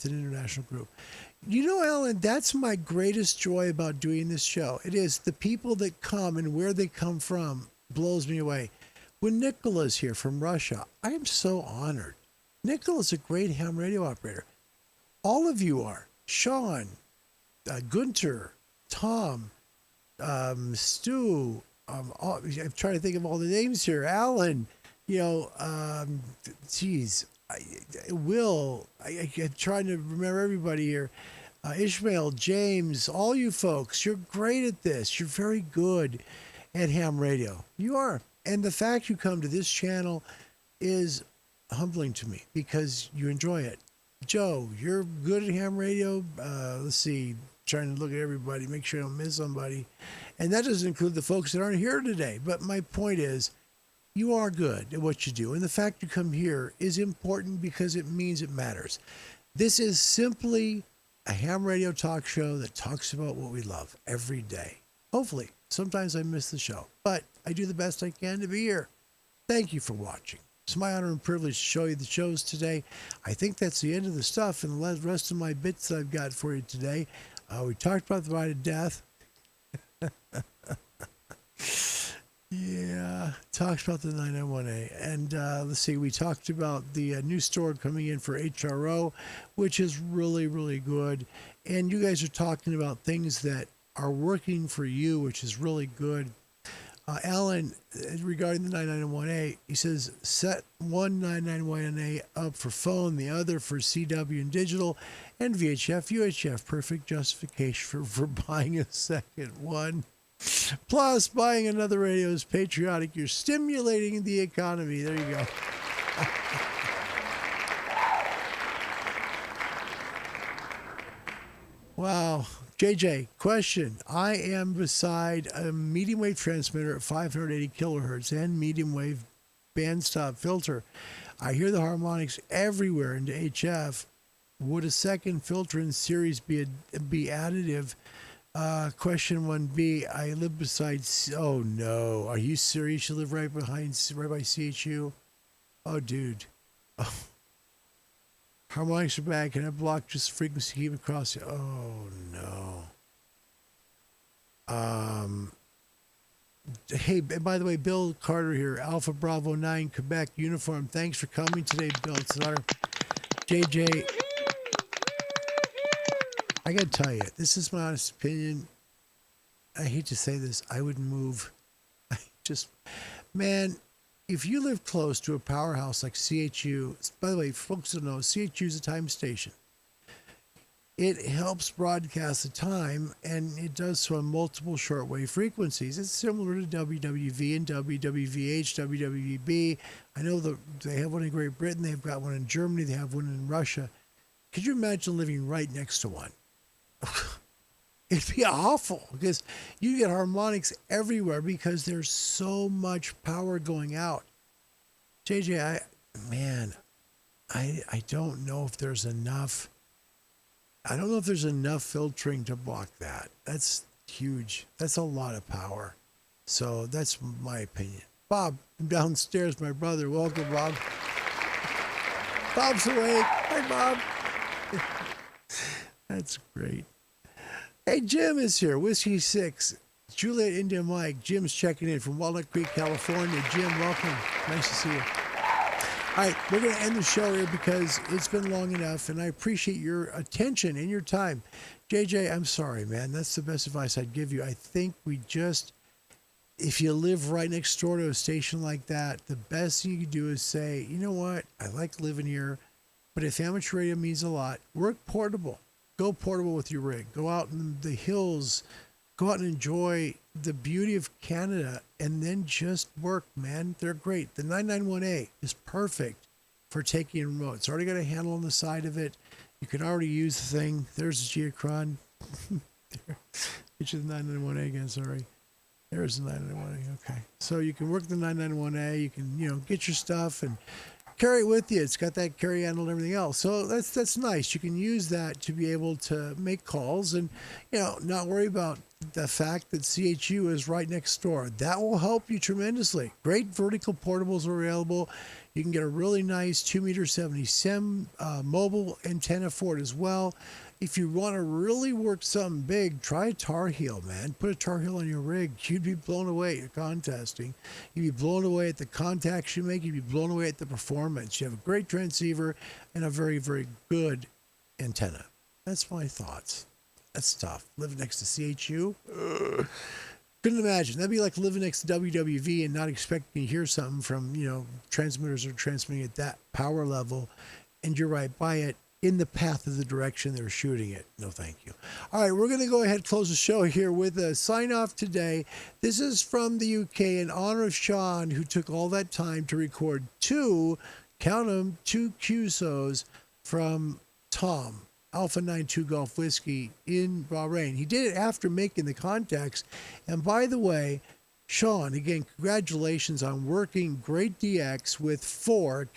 international group. Alan, that's my greatest joy about doing this show. It is the people that come and where they come from blows me away. When Nicola's here from Russia, I am so honored. Nicola's a great ham radio operator. All of you are. Sean, Gunter, Tom, Stu. I'm trying to think of all the names here. Alan, Will. I'm trying to remember everybody here. Ishmael, James, all you folks, you're great at this. You're very good at ham radio. You are. And the fact you come to this channel is humbling to me because you enjoy it. Joe, you're good at ham radio. Let's see, trying to look at everybody, make sure I don't miss somebody. And that doesn't include the folks that aren't here today. But my point is, you are good at what you do. And the fact you come here is important because it means it matters. This is simply a ham radio talk show that talks about what we love every day. Hopefully, sometimes I miss the show, but I do the best I can to be here. Thank you for watching. It's my honor and privilege to show you the shows today. I think that's the end of the stuff and the rest of my bits that I've got for you today. We talked about the right of death. Yeah, talked about the 991A. And let's see, we talked about the new store coming in for HRO, which is really, really good. And you guys are talking about things that are working for you, which is really good. Alan, regarding the 991A, he says, set one 991A up for phone, the other for CW and digital, and VHF, UHF. Perfect justification for buying a second one. Plus, buying another radio is patriotic. You're stimulating the economy. There you go. Wow. JJ, question. I am beside a medium wave transmitter at 580 kilohertz and medium wave bandstop filter. I hear the harmonics everywhere into HF. Would a second filter in series be additive? Question 1B. I live beside. Oh no! Are you serious? You live right by CHU? Oh, dude. Harmonics are bad. Can I block just frequency keep across? Oh no. Hey, by the way, Bill Carter here, Alpha Bravo 9 Quebec uniform. Thanks for coming today, Bill. It's an honor. JJ, I gotta tell you, this is my honest opinion. I hate to say this, I would move. Man, if you live close to a powerhouse like CHU, by the way, folks don't know, CHU is a time station. It helps broadcast the time, and it does so on multiple shortwave frequencies. It's similar to WWV and WWVH, WWVB. I know they have one in Great Britain, they've got one in Germany, they have one in Russia. Could you imagine living right next to one? It'd be awful because you get harmonics everywhere because there's so much power going out. JJ, I don't know if there's enough. I don't know if there's enough filtering to block that. That's huge. That's a lot of power. So that's my opinion. Bob, downstairs, my brother. Welcome, Bob. Bob's awake. Hi, Bob. That's great. Hey, Jim is here. Whiskey 6. Juliet India Mike. Jim's checking in from Walnut Creek, California. Jim, welcome. Nice to see you. All right, we're going to end the show here because it's been long enough, and I appreciate your attention and your time. JJ, I'm sorry, man. That's the best advice I'd give you. I think if you live right next door to a station like that, the best thing you can do is say, you know what? I like living here, but if amateur radio means a lot, work portable. Go portable with your rig. Go out in the hills. Go out and enjoy the beauty of Canada and then just work, man. They're great. The 991A is perfect for taking remote. It's already got a handle on the side of it. You can already use the thing. There's the Geocron. Get you the 991A again, sorry. There's the 991A, okay. So you can work the 991A. You can, get your stuff and carry it with you. It's got that carry handle and everything else. So that's nice. You can use that to be able to make calls and, not worry about the fact that CHU is right next door. That will help you tremendously. Great vertical portables are available. You can get a really nice 2.70 SEM mobile antenna for it as well. If you want to really work something big, try a Tar Heel, man. Put a Tar Heel on your rig. You'd be blown away at your contesting. You'd be blown away at the contacts you make. You'd be blown away at the performance. You have a great transceiver and a very, very good antenna. That's my thoughts. That's tough. Living next to CHU? Couldn't imagine. That'd be like living next to WWV and not expecting to hear something from, transmitters are transmitting at that power level, and you're right by it. In the path of the direction they're shooting it. No, thank you. All right, we're going to go ahead and close the show here with a sign-off today. This is from the UK in honor of Sean, who took all that time to record two QSOs from Tom, Alpha 92 Golf Whiskey in Bahrain. He did it after making the contacts. And by the way, Sean, again, congratulations on working Great DX with four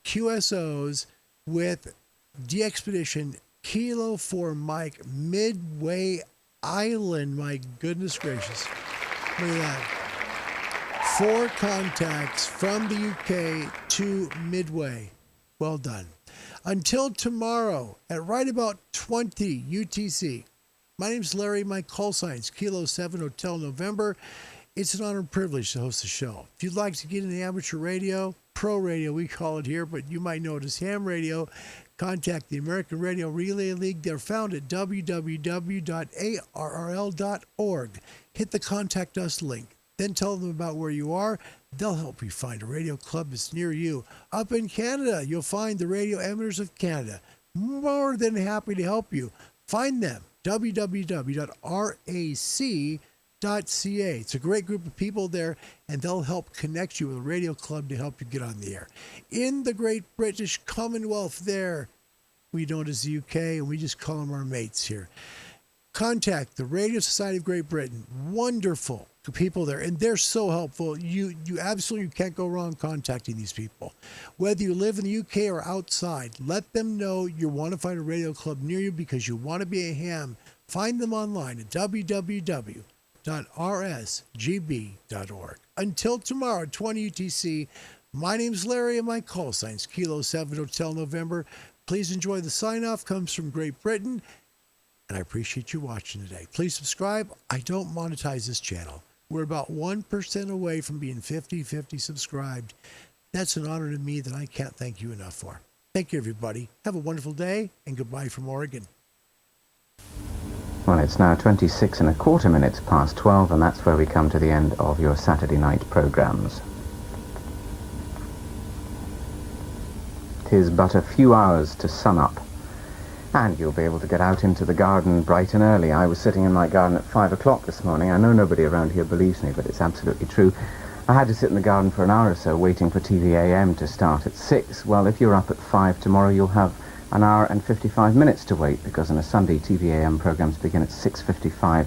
QSOs with DXpedition Kilo 4 Mike Midway Island. My goodness gracious. Look at that. 4 contacts from the UK to Midway. Well done. Until tomorrow at right about 20 UTC. My name's Larry. My call sign's Kilo 7 Hotel November. It's an honor and privilege to host the show. If you'd like to get into amateur radio, pro radio, we call it here, but you might know it as ham radio, contact the American Radio Relay League. They're found at www.arrl.org. Hit the Contact Us link. Then tell them about where you are. They'll help you find a radio club that's near you. Up in Canada, you'll find the Radio Amateurs of Canada. More than happy to help you. Find them, www.rac.ca. It's a great group of people there, and they'll help connect you with a radio club to help you get on the air. In the Great British Commonwealth there, we know it as the UK, and we just call them our mates here. Contact the Radio Society of Great Britain. Wonderful people there, and they're so helpful. You absolutely can't go wrong contacting these people. Whether you live in the UK or outside, let them know you want to find a radio club near you because you want to be a ham. Find them online at www.rsgb.org. Until tomorrow, 20 UTC, My name's Larry, and my call sign's Kilo 7 Hotel November. Please enjoy the sign-off. Comes from Great Britain, and I appreciate you watching today. Please subscribe. I don't monetize this channel. We're about 1% away from being 50-50 subscribed. That's an honor to me that I can't thank you enough for. Thank you, everybody. Have a wonderful day, and goodbye from Oregon. Well, it's now 26 and a quarter minutes past 12, and that's where we come to the end of your Saturday night programs. 'Tis but a few hours to sun up, and you'll be able to get out into the garden bright and early. I was sitting in my garden at 5 o'clock this morning. I know nobody around here believes me, but it's absolutely true. I had to sit in the garden for an hour or so waiting for TVAM to start at 6. Well, if you're up at 5 tomorrow, you'll have an hour and 55 minutes to wait, because on a Sunday, TVAM programs begin at 6:55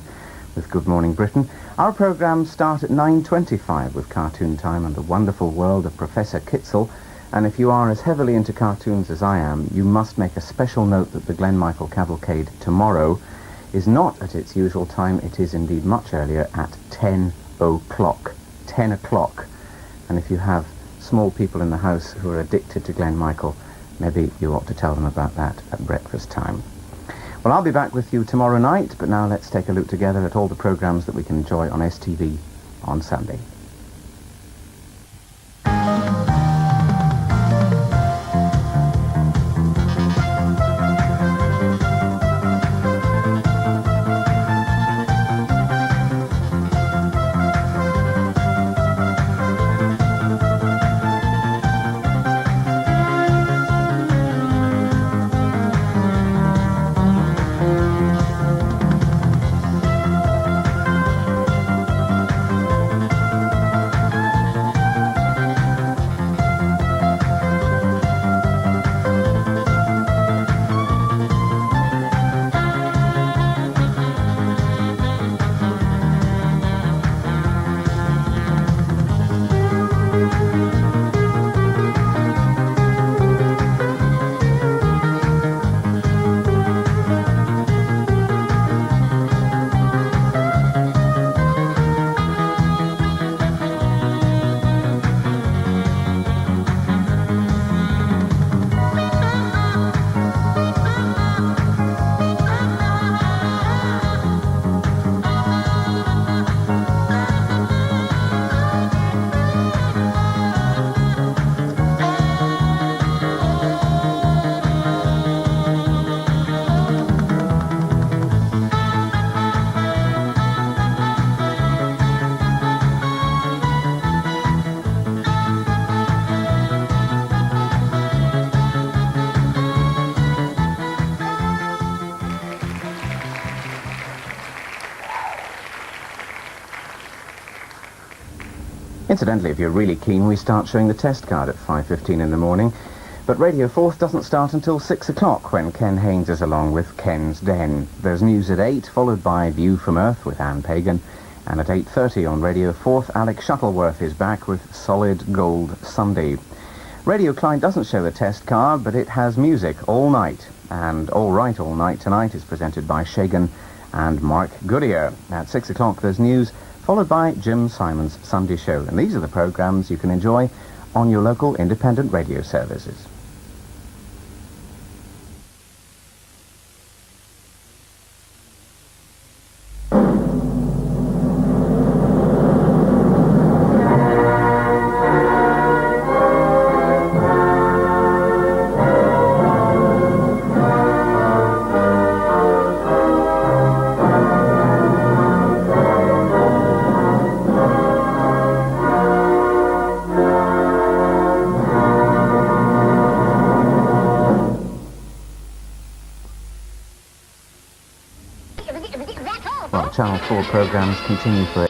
with Good Morning Britain. Our programs start at 9:25 with Cartoon Time and the Wonderful World of Professor Kitzel. And if you are as heavily into cartoons as I am, you must make a special note that the Glenn Michael Cavalcade tomorrow is not at its usual time. It is indeed much earlier, at 10 o'clock. 10 o'clock. And if you have small people in the house who are addicted to Glenn Michael, maybe you ought to tell them about that at breakfast time. Well, I'll be back with you tomorrow night, but now let's take a look together at all the programs that we can enjoy on STV on Sunday. Incidentally, if you're really keen, we start showing the test card at 5:15 in the morning. But Radio 4th doesn't start until 6 o'clock, when Ken Haynes is along with Ken's Den. There's news at 8, followed by View from Earth with Anne Pagan. And at 8:30 on Radio 4th, Alex Shuttleworth is back with Solid Gold Sunday. Radio Clyde doesn't show the test card, but it has music all night. And All Right All Night tonight is presented by Shagan and Mark Goodyear. At 6 o'clock, there's news, followed by Jim Simon's Sunday Show. And these are the programs you can enjoy on your local independent radio services. Channel 4 programs continue for